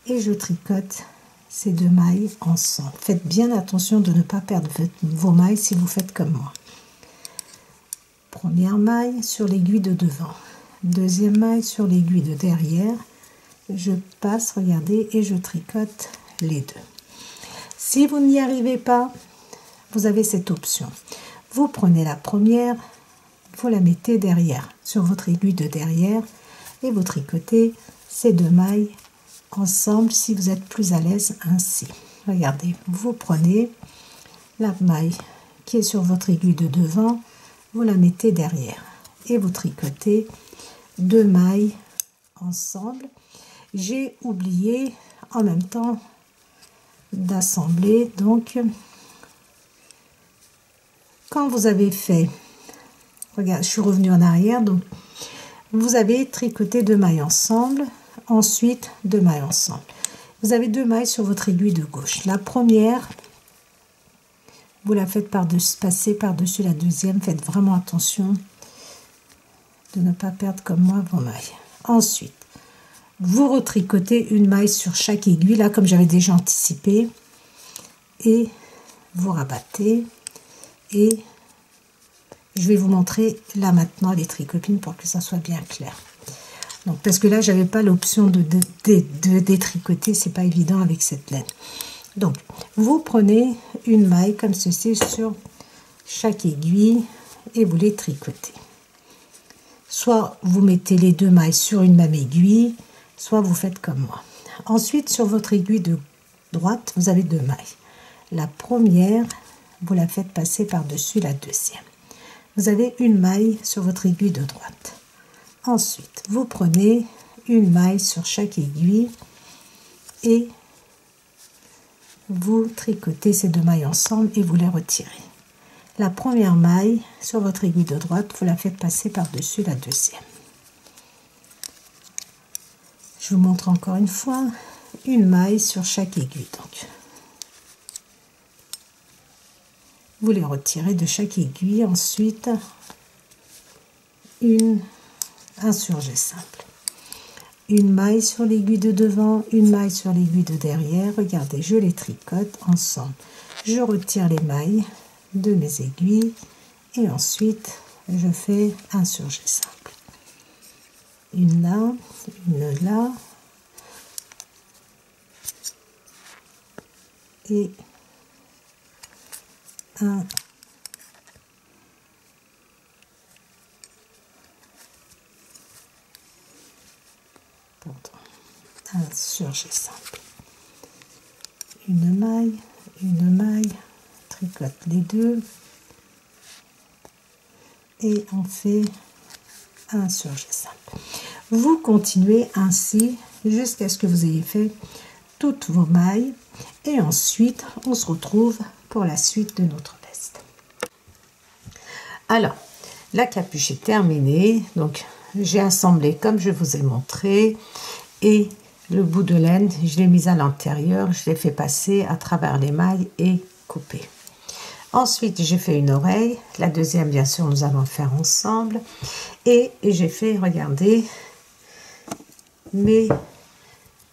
et je tricote ces deux mailles ensemble. Faites bien attention de ne pas perdre vos mailles si vous faites comme moi. Première maille sur l'aiguille de devant, deuxième maille sur l'aiguille de derrière, je passe, regardez, et je tricote les deux. Si vous n'y arrivez pas, vous avez cette option. Vous prenez la première, vous la mettez derrière, sur votre aiguille de derrière, et vous tricotez ces deux mailles ensemble si vous êtes plus à l'aise ainsi. Regardez, vous prenez la maille qui est sur votre aiguille de devant, vous la mettez derrière, et vous tricotez deux mailles ensemble. J'ai oublié en même temps d'assembler, donc quand vous avez fait, regarde, je suis revenue en arrière, donc vous avez tricoté deux mailles ensemble, ensuite deux mailles ensemble. Vous avez deux mailles sur votre aiguille de gauche. La première, vous la faites passer par-dessus la deuxième. Faites vraiment attention de ne pas perdre comme moi vos mailles. Ensuite, vous retricotez une maille sur chaque aiguille, là comme j'avais déjà anticipé, et vous rabattez. Et je vais vous montrer là maintenant les tricotines pour que ça soit bien clair. Donc, parce que là, j'avais pas l'option de détricoter, c'est pas évident avec cette laine. Donc, vous prenez une maille comme ceci sur chaque aiguille et vous les tricotez. Soit vous mettez les deux mailles sur une même aiguille, soit vous faites comme moi. Ensuite, sur votre aiguille de droite, vous avez deux mailles. La première, vous la faites passer par-dessus la deuxième. Vous avez une maille sur votre aiguille de droite. Ensuite, vous prenez une maille sur chaque aiguille et vous tricotez ces deux mailles ensemble et vous les retirez. La première maille sur votre aiguille de droite, vous la faites passer par-dessus la deuxième. Je vous montre encore une fois, une maille sur chaque aiguille. Donc, vous les retirez de chaque aiguille. Ensuite, un surjet simple. une maille sur l'aiguille de devant, une maille sur l'aiguille de derrière. Regardez, je les tricote ensemble. Je retire les mailles de mes aiguilles et ensuite je fais un surjet simple. Une là, et un surjet simple. Une maille, tricote les deux et on fait un surjet simple. Vous continuez ainsi jusqu'à ce que vous ayez fait toutes vos mailles et ensuite on se retrouve pour la suite de notre veste. Alors, la capuche est terminée, donc j'ai assemblé comme je vous ai montré et le bout de laine, je l'ai mis à l'intérieur, je l'ai fait passer à travers les mailles et couper. Ensuite, j'ai fait une oreille, la deuxième bien sûr nous allons le faire ensemble et j'ai fait, regardez, mes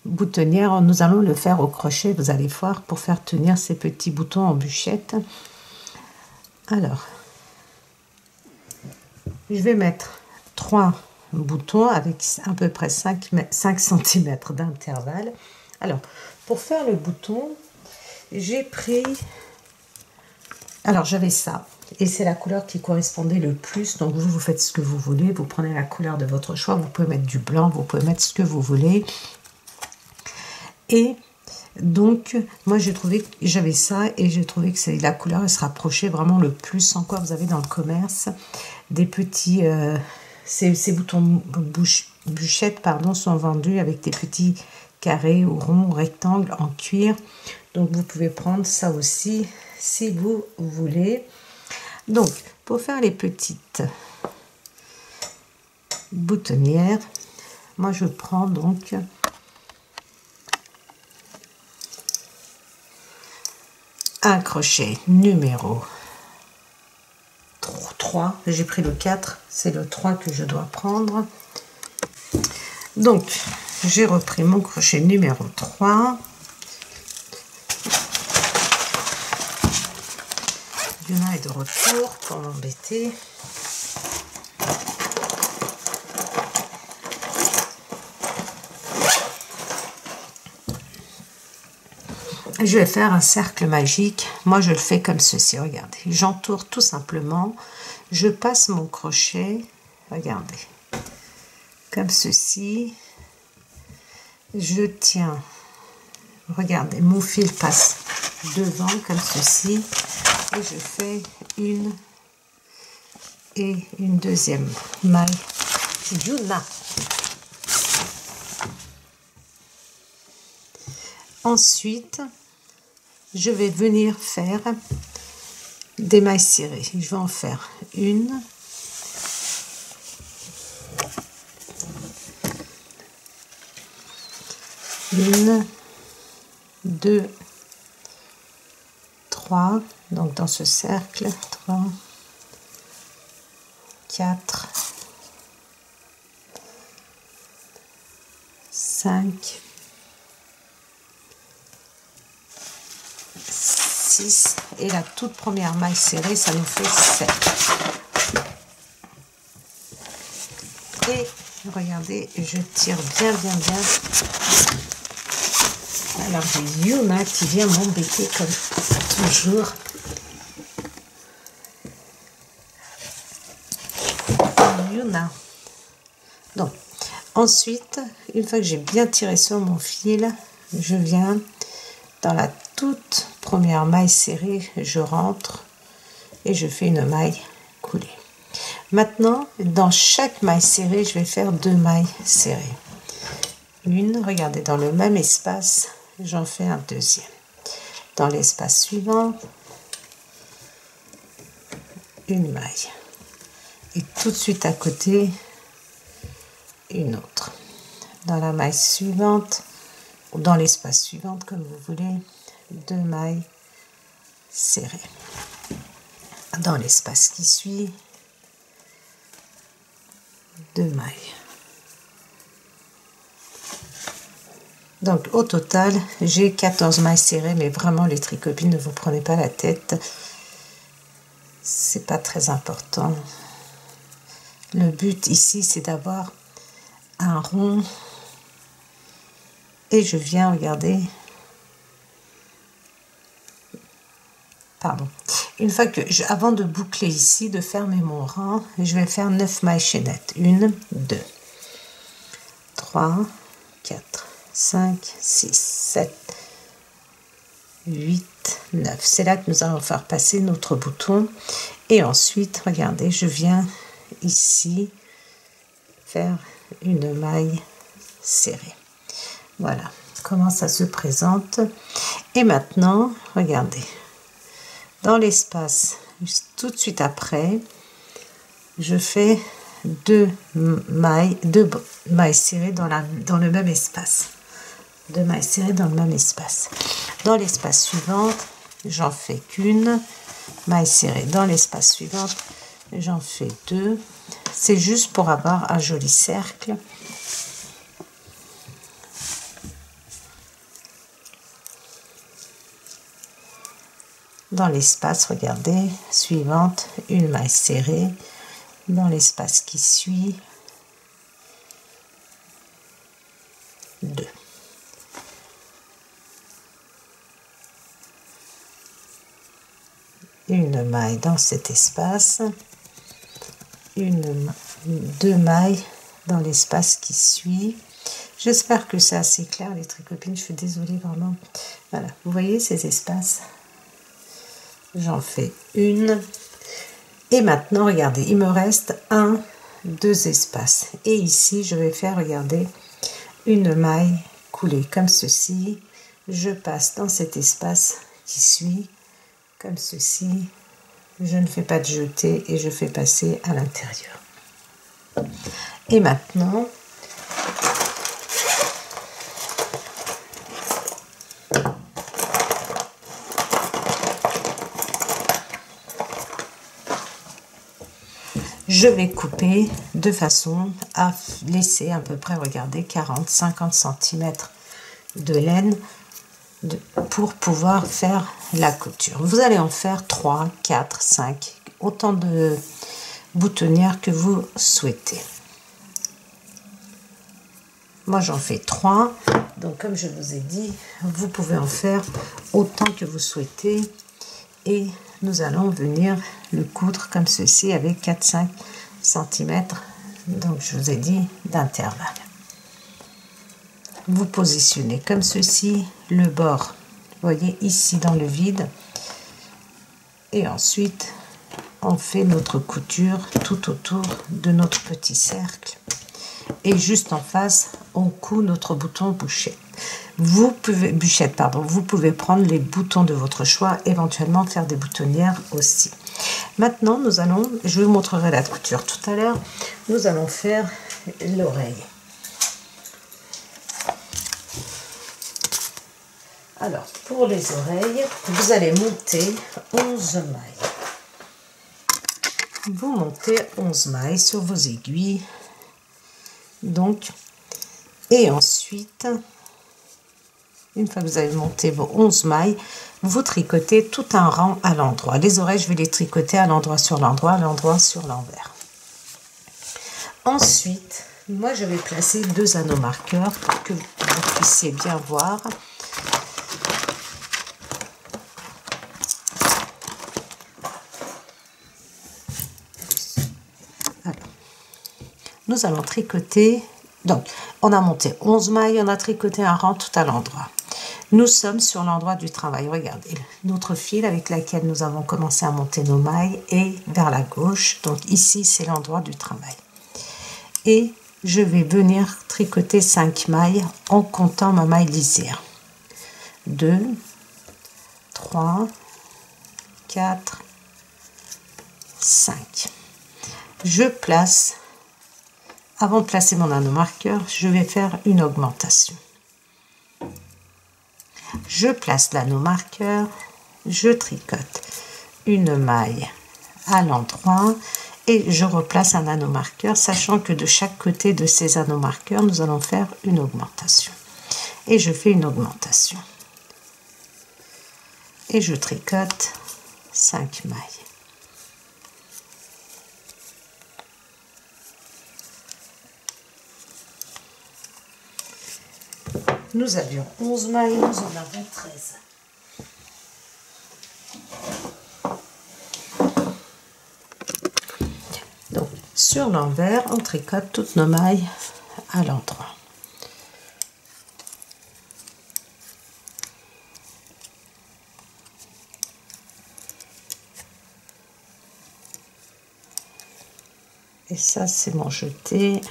boutonnières, nous allons le faire au crochet, vous allez voir, pour faire tenir ces petits boutons en bûchette. Alors, je vais mettre 3 boutons avec à peu près 5 cm d'intervalle. Alors, pour faire le bouton, j'ai pris... Alors, j'avais ça, et c'est la couleur qui correspondait le plus. Donc, vous faites ce que vous voulez. Vous prenez la couleur de votre choix. Vous pouvez mettre du blanc, vous pouvez mettre ce que vous voulez. Et donc, moi, j'ai trouvé que j'avais ça, et j'ai trouvé que la couleur, elle se rapprochait vraiment le plus. Encore, vous avez dans le commerce des petits... ces boutons bûchettes, pardon, sont vendus avec des petits carrés ou ronds, rectangles en cuir. Donc, vous pouvez prendre ça aussi si vous voulez. Donc, pour faire les petites boutonnières, moi, je prends donc un crochet numéro 3. J'ai pris le 4, c'est le 3 que je dois prendre. Donc, j'ai repris mon crochet numéro 3. Yuna est de retour pour m'embêter. Je vais faire un cercle magique. Moi, je le fais comme ceci. Regardez, j'entoure tout simplement. Je passe mon crochet. Regardez, comme ceci. Je tiens. Regardez, mon fil passe devant comme ceci. Et je fais une et une deuxième maille. Yuna. Ensuite, je vais venir faire des mailles cirées. Je vais en faire une, deux, 3, donc dans ce cercle, 3, 4, 5, 6 et la toute première maille serrée, ça nous fait 7. Et regardez, je tire bien. Alors j'ai Yuna qui vient m'embêter comme toujours. Yuna. Donc ensuite, une fois que j'ai bien tiré sur mon fil, je viens dans la toute première maille serrée, je rentre et je fais une maille coulée. Maintenant, dans chaque maille serrée, je vais faire 2 mailles serrées. Une, regardez, dans le même espace, j'en fais un deuxième. Dans l'espace suivant, une maille. Et tout de suite à côté, une autre. Dans la maille suivante, ou dans l'espace suivant, comme vous voulez, 2 mailles serrées. Dans l'espace qui suit, 2 mailles Donc au total, j'ai 14 mailles serrées, mais vraiment les tricopines, ne vous prenez pas la tête. C'est pas très important. Le but ici, c'est d'avoir un rond. Et je viens, regarder. Pardon. Une fois que, avant de boucler ici, de fermer mon rang, je vais faire 9 mailles chaînettes. 1, 2, 3, 4, 5, 6, 7, 8, 9. C'est là que nous allons faire passer notre bouton. Et ensuite, regardez, je viens ici faire une maille serrée. Voilà comment ça se présente. Et maintenant, regardez, dans l'espace tout de suite après, je fais deux mailles serrées dans le même espace. 2 mailles serrées dans le même espace. Dans l'espace suivant, j'en fais qu'une maille serrée. Dans l'espace suivant, j'en fais 2. C'est juste pour avoir un joli cercle. Dans l'espace, regardez, suivante, une maille serrée. Dans l'espace qui suit, 2. Une maille dans cet espace, 2 mailles dans l'espace qui suit. J'espère que c'est assez clair, les tricopines, je suis désolée vraiment. Voilà, vous voyez ces espaces? J'en fais une. Et maintenant, regardez, il me reste 2 espaces. Et ici, je vais faire, regardez, une maille coulée comme ceci. Je passe dans cet espace qui suit, comme ceci. Je ne fais pas de jeté et je fais passer à l'intérieur. Et maintenant, je vais couper de façon à laisser à peu près, regardez, 40-50 cm de laine pour pouvoir faire la couture. Vous allez en faire 3, 4, 5, autant de boutonnières que vous souhaitez. Moi, j'en fais 3. Donc, comme je vous ai dit, vous pouvez en faire autant que vous souhaitez. Et nous allons venir le coudre comme ceci avec 4-5 cm. Donc, je vous ai dit d'intervalle. Vous positionnez comme ceci le bord, vous voyez, ici dans le vide. Et ensuite, on fait notre couture tout autour de notre petit cercle. Et juste en face, on coud notre bouton bûchette. Vous pouvez prendre les boutons de votre choix, éventuellement faire des boutonnières aussi. Maintenant, je vous montrerai la couture tout à l'heure, nous allons faire l'oreille. Alors, pour les oreilles, vous allez monter 11 mailles. Vous montez 11 mailles sur vos aiguilles. Donc, et ensuite, une fois que vous avez monté vos 11 mailles, vous tricotez tout un rang à l'endroit. Les oreilles, je vais les tricoter à l'endroit sur l'endroit, à l'endroit sur l'envers. Ensuite, moi, je vais placer 2 anneaux marqueurs pour que vous puissiez bien voir. Nous allons tricoter, donc on a monté 11 mailles, on a tricoté un rang tout à l'endroit. Nous sommes sur l'endroit du travail, regardez, notre fil avec lequel nous avons commencé à monter nos mailles est vers la gauche, donc ici c'est l'endroit du travail. Et je vais venir tricoter 5 mailles en comptant ma maille lisière. 2, 3, 4, 5. Je place. Avant de placer mon anneau marqueur, je vais faire une augmentation. Je place l'anneau marqueur, je tricote une maille à l'endroit et je replace un anneau marqueur, sachant que de chaque côté de ces anneaux marqueurs, nous allons faire une augmentation. et je fais une augmentation. Et je tricote 5 mailles. Nous avions 11 mailles, nous en avons 13. Donc, sur l'envers, on tricote toutes nos mailles à l'endroit. Et ça, c'est mon jeté.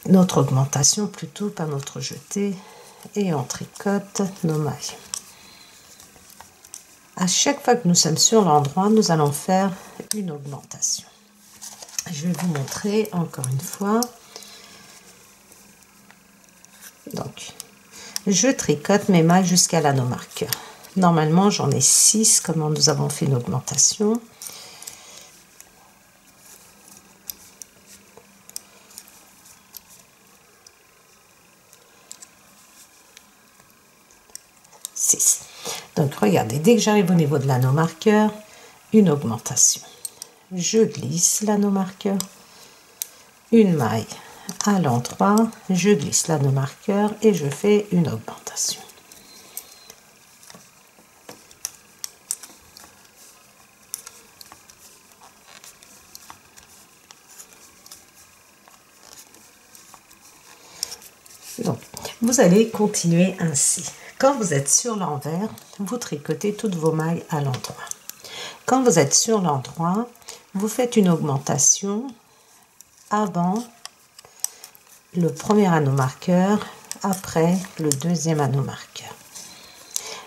Notre augmentation plutôt, pas notre jeté, et on tricote nos mailles. À chaque fois que nous sommes sur l'endroit, nous allons faire une augmentation. Je vais vous montrer encore une fois. Donc, je tricote mes mailles jusqu'à l'anneau marqueur. Normalement, j'en ai 6, comme nous avons fait une augmentation. Donc regardez, dès que j'arrive au niveau de l'anneau marqueur, une augmentation. Je glisse l'anneau marqueur, une maille à l'endroit, je glisse l'anneau marqueur et je fais une augmentation. Donc, vous allez continuer ainsi. Quand vous êtes sur l'envers, vous tricotez toutes vos mailles à l'endroit. Quand vous êtes sur l'endroit, vous faites une augmentation avant le premier anneau marqueur, après le deuxième anneau marqueur,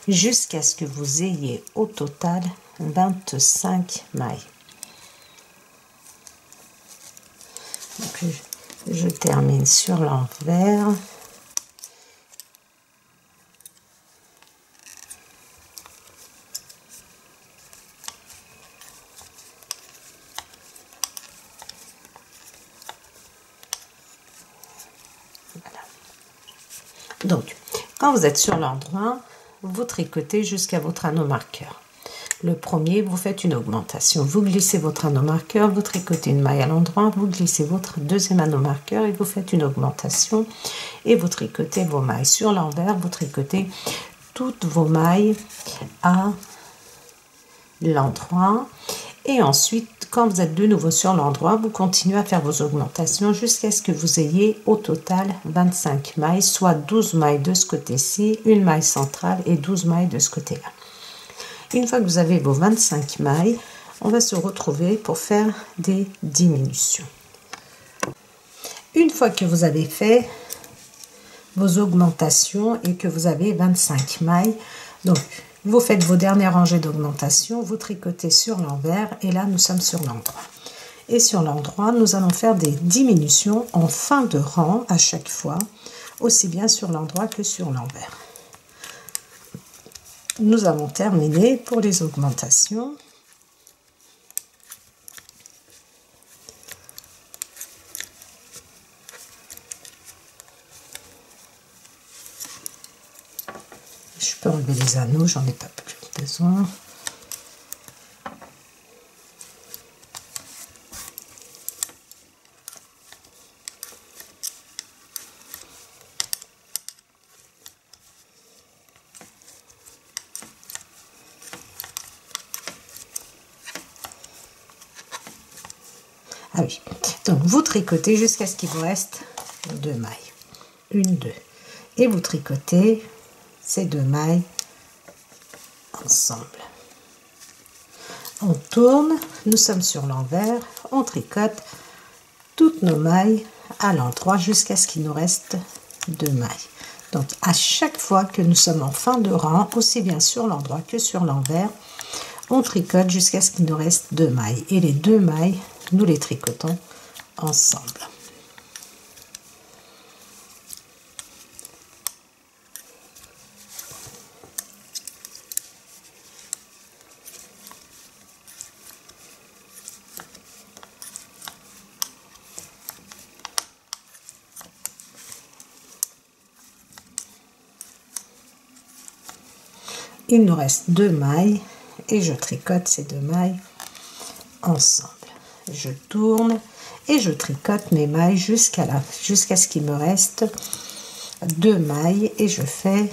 jusqu'à ce que vous ayez au total 25 mailles. Donc, je termine sur l'envers. Donc, quand vous êtes sur l'endroit, vous tricotez jusqu'à votre anneau marqueur. Le premier, vous faites une augmentation. Vous glissez votre anneau marqueur, vous tricotez une maille à l'endroit, vous glissez votre deuxième anneau marqueur et vous faites une augmentation. Et vous tricotez vos mailles. Sur l'envers, vous tricotez toutes vos mailles à l'endroit. Et ensuite, quand vous êtes de nouveau sur l'endroit, vous continuez à faire vos augmentations jusqu'à ce que vous ayez au total 25 mailles, soit 12 mailles de ce côté-ci, une maille centrale et 12 mailles de ce côté-là. Une fois que vous avez vos 25 mailles, on va se retrouver pour faire des diminutions. Une fois que vous avez fait vos augmentations et que vous avez 25 mailles, donc vous faites vos dernières rangées d'augmentation, vous tricotez sur l'envers et là nous sommes sur l'endroit. Et sur l'endroit, nous allons faire des diminutions en fin de rang à chaque fois, aussi bien sur l'endroit que sur l'envers. Nous avons terminé pour les augmentations. Je peux enlever les anneaux, j'en ai pas plus besoin. Ah oui, donc vous tricotez jusqu'à ce qu'il vous reste 2 mailles. 1, 2. Et vous tricotez ces 2 mailles ensemble. On tourne, nous sommes sur l'envers, on tricote toutes nos mailles à l'endroit jusqu'à ce qu'il nous reste 2 mailles. Donc à chaque fois que nous sommes en fin de rang, aussi bien sur l'endroit que sur l'envers, on tricote jusqu'à ce qu'il nous reste 2 mailles. Et les 2 mailles, nous les tricotons ensemble. il nous reste 2 mailles et je tricote ces 2 mailles ensemble. Je tourne et je tricote mes mailles jusqu'à ce qu'il me reste 2 mailles et je fais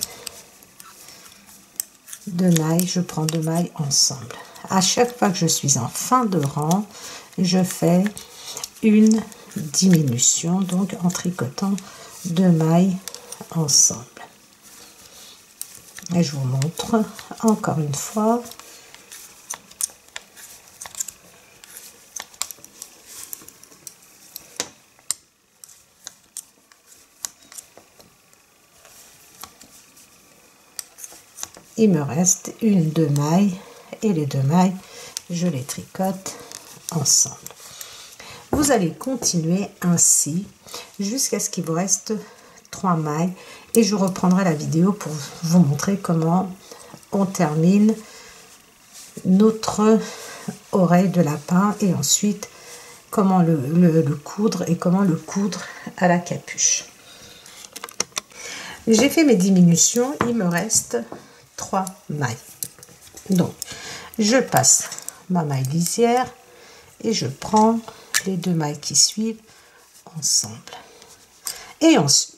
2 mailles, je prends 2 mailles ensemble. À chaque fois que je suis en fin de rang, je fais une diminution, donc en tricotant 2 mailles ensemble. Et je vous montre encore une fois. Il me reste 2 mailles et les 2 mailles, je les tricote ensemble. Vous allez continuer ainsi jusqu'à ce qu'il vous reste 3 mailles et je reprendrai la vidéo pour vous montrer comment on termine notre oreille de lapin et ensuite comment le coudre et comment le coudre à la capuche. J'ai fait mes diminutions, il me reste 3 mailles. Donc je passe ma maille lisière et je prends les 2 mailles qui suivent ensemble. Et ensuite,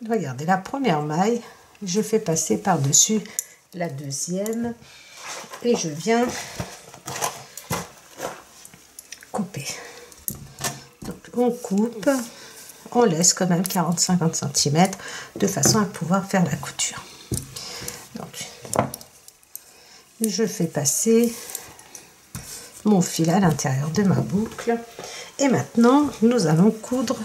regardez, la première maille, je fais passer par-dessus la deuxième et je viens couper. Donc on coupe, on laisse quand même 40-50 cm de façon à pouvoir faire la couture. Donc je fais passer mon fil à l'intérieur de ma boucle et maintenant nous allons coudre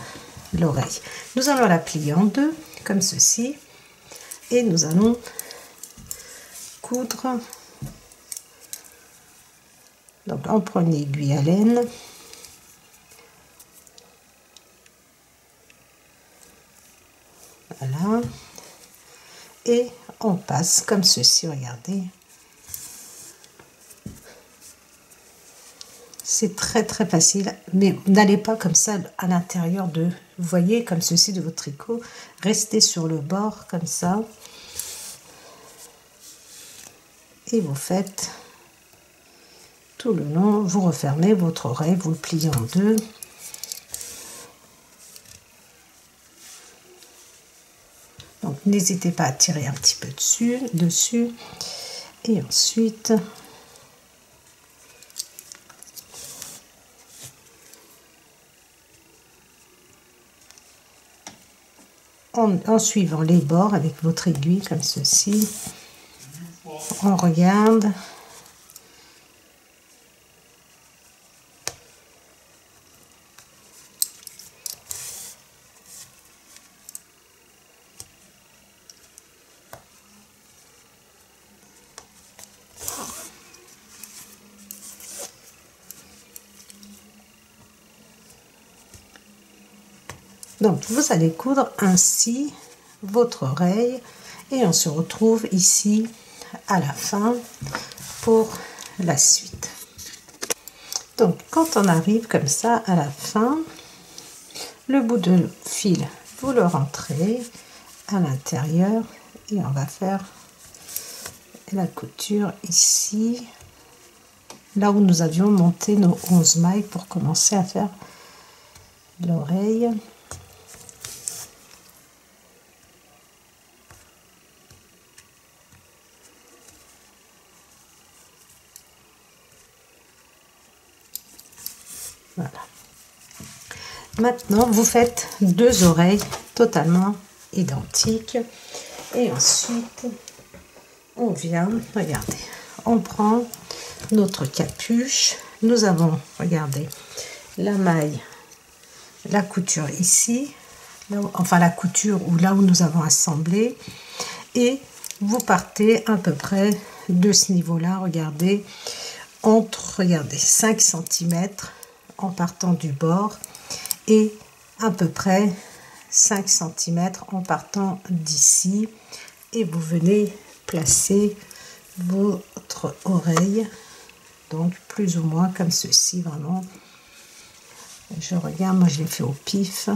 l'oreille. Nous allons la plier en deux comme ceci et nous allons coudre. Donc on prend une aiguille à laine, voilà, et on passe comme ceci, regardez. C'est très facile, mais n'allez pas comme ça à l'intérieur de, vous voyez, comme ceci de votre tricot. Restez sur le bord comme ça. Et vous faites tout le long, vous refermez votre oreille, vous le pliez en deux. Donc n'hésitez pas à tirer un petit peu dessus. Et ensuite, en suivant les bords avec votre aiguille comme ceci, on regarde. Donc vous allez coudre ainsi votre oreille et on se retrouve ici à la fin pour la suite. Donc quand on arrive comme ça à la fin, le bout de fil vous le rentrez à l'intérieur et on va faire la couture ici, là où nous avions monté nos 11 mailles pour commencer à faire l'oreille. Voilà. Maintenant, vous faites deux oreilles totalement identiques. Et ensuite, on vient, regardez, on prend notre capuche. Nous avons, regardez, la maille, la couture ici, là où, enfin la couture ou là où nous avons assemblé. Et vous partez à peu près de ce niveau-là, regardez, entre, regardez, 5 cm en partant du bord et à peu près 5 cm en partant d'ici, et vous venez placer votre oreille, donc plus ou moins comme ceci, vraiment. Je regarde, moi je l'ai fait au pif,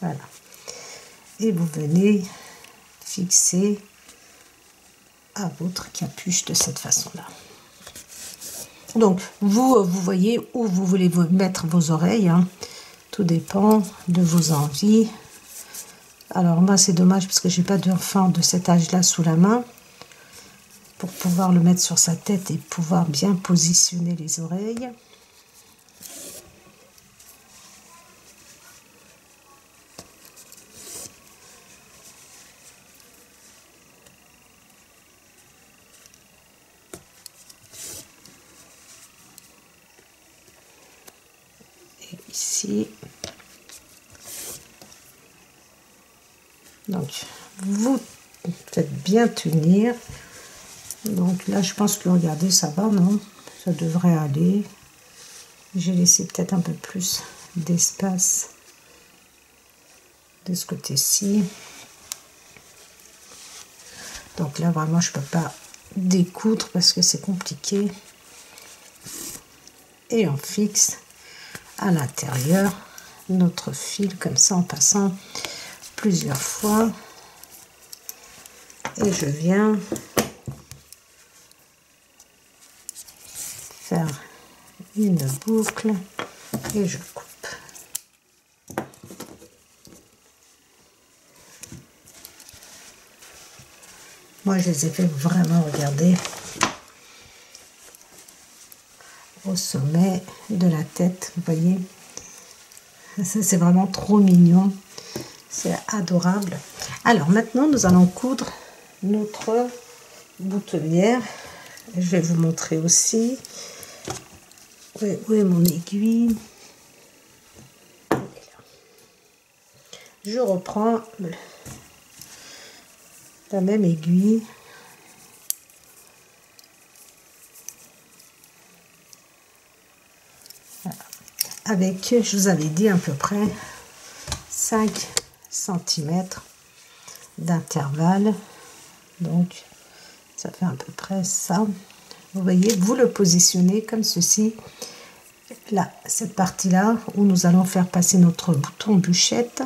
voilà, et vous venez fixer à votre capuche de cette façon-là. Donc, vous voyez où vous voulez mettre vos oreilles, hein. Tout dépend de vos envies. Alors, moi, c'est dommage parce que j'ai pas d'enfant de cet âge-là sous la main pour pouvoir le mettre sur sa tête et pouvoir bien positionner les oreilles. Ici, donc vous faites bien tenir. Donc là je pense que regardez, ça va, non, ça devrait aller. J'ai laissé peut-être un peu plus d'espace de ce côté-ci. Donc là vraiment je peux pas découdre parce que c'est compliqué. Et on fixe à l'intérieur notre fil comme ça en passant plusieurs fois, et je viens faire une boucle et je coupe. Moi je les ai fait vraiment, regarder, au sommet de la tête, vous voyez, c'est vraiment trop mignon, c'est adorable. Alors maintenant nous allons coudre notre boutonnière. Je vais vous montrer aussi où est mon aiguille. Je reprends la même aiguille. Avec, je vous avais dit, à peu près 5 cm d'intervalle. Donc, ça fait à peu près ça. Vous voyez, vous le positionnez comme ceci. Là, cette partie-là, où nous allons faire passer notre bouton bûchette.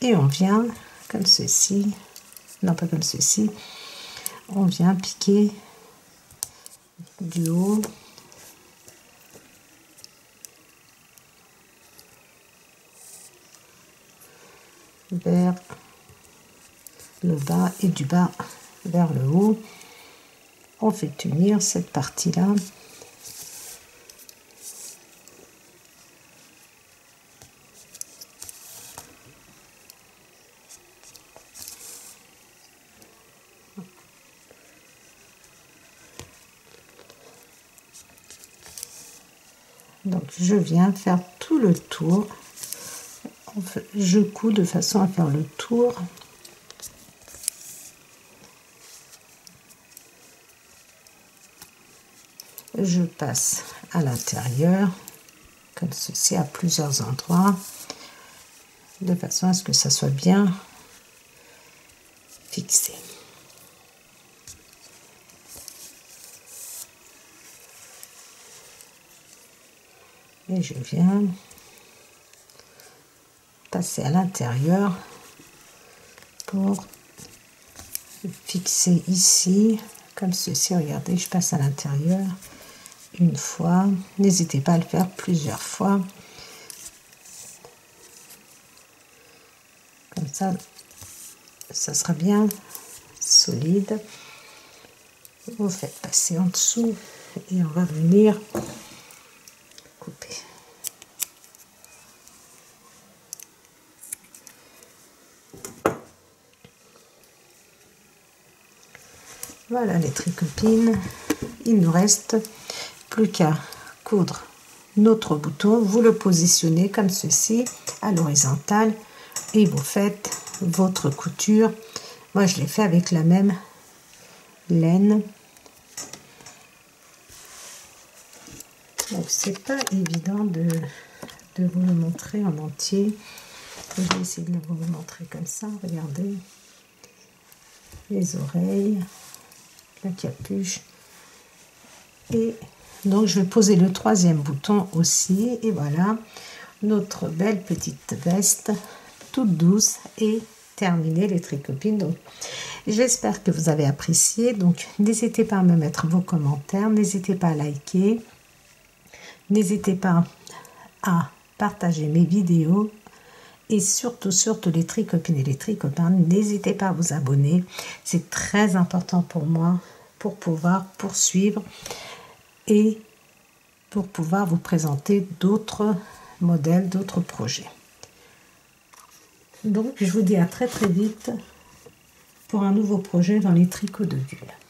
Et on vient comme ceci. Non, pas comme ceci. On vient piquer du haut. Vers le bas et du bas vers le haut. On fait tenir cette partie là. Donc je viens faire tout le tour. Je couds de façon à faire le tour. Je passe à l'intérieur, comme ceci, à plusieurs endroits, de façon à ce que ça soit bien fixé. Et je viens passer à l'intérieur pour fixer ici, comme ceci. Regardez, je passe à l'intérieur une fois. N'hésitez pas à le faire plusieurs fois. Comme ça, ça sera bien solide. Vous faites passer en dessous et on va venir couper. Voilà les tricopines, il nous reste plus qu'à coudre notre bouton. Vous le positionnez comme ceci à l'horizontale et vous faites votre couture. Moi je l'ai fait avec la même laine. Donc c'est pas évident de vous le montrer en entier. Je vais essayer de vous le montrer comme ça. Regardez les oreilles, la capuche, et donc je vais poser le troisième bouton aussi, et voilà notre belle petite veste toute douce et terminée les tricopines. Donc J'espère que vous avez apprécié. Donc, n'hésitez pas à me mettre vos commentaires. N'hésitez pas à liker. N'hésitez pas à partager mes vidéos. Et surtout les tricopines et les tricopains, n'hésitez pas à vous abonner. C'est très important pour moi pour pouvoir poursuivre et pour pouvoir vous présenter d'autres modèles, d'autres projets. Donc, je vous dis à très vite pour un nouveau projet dans les tricots de Gull.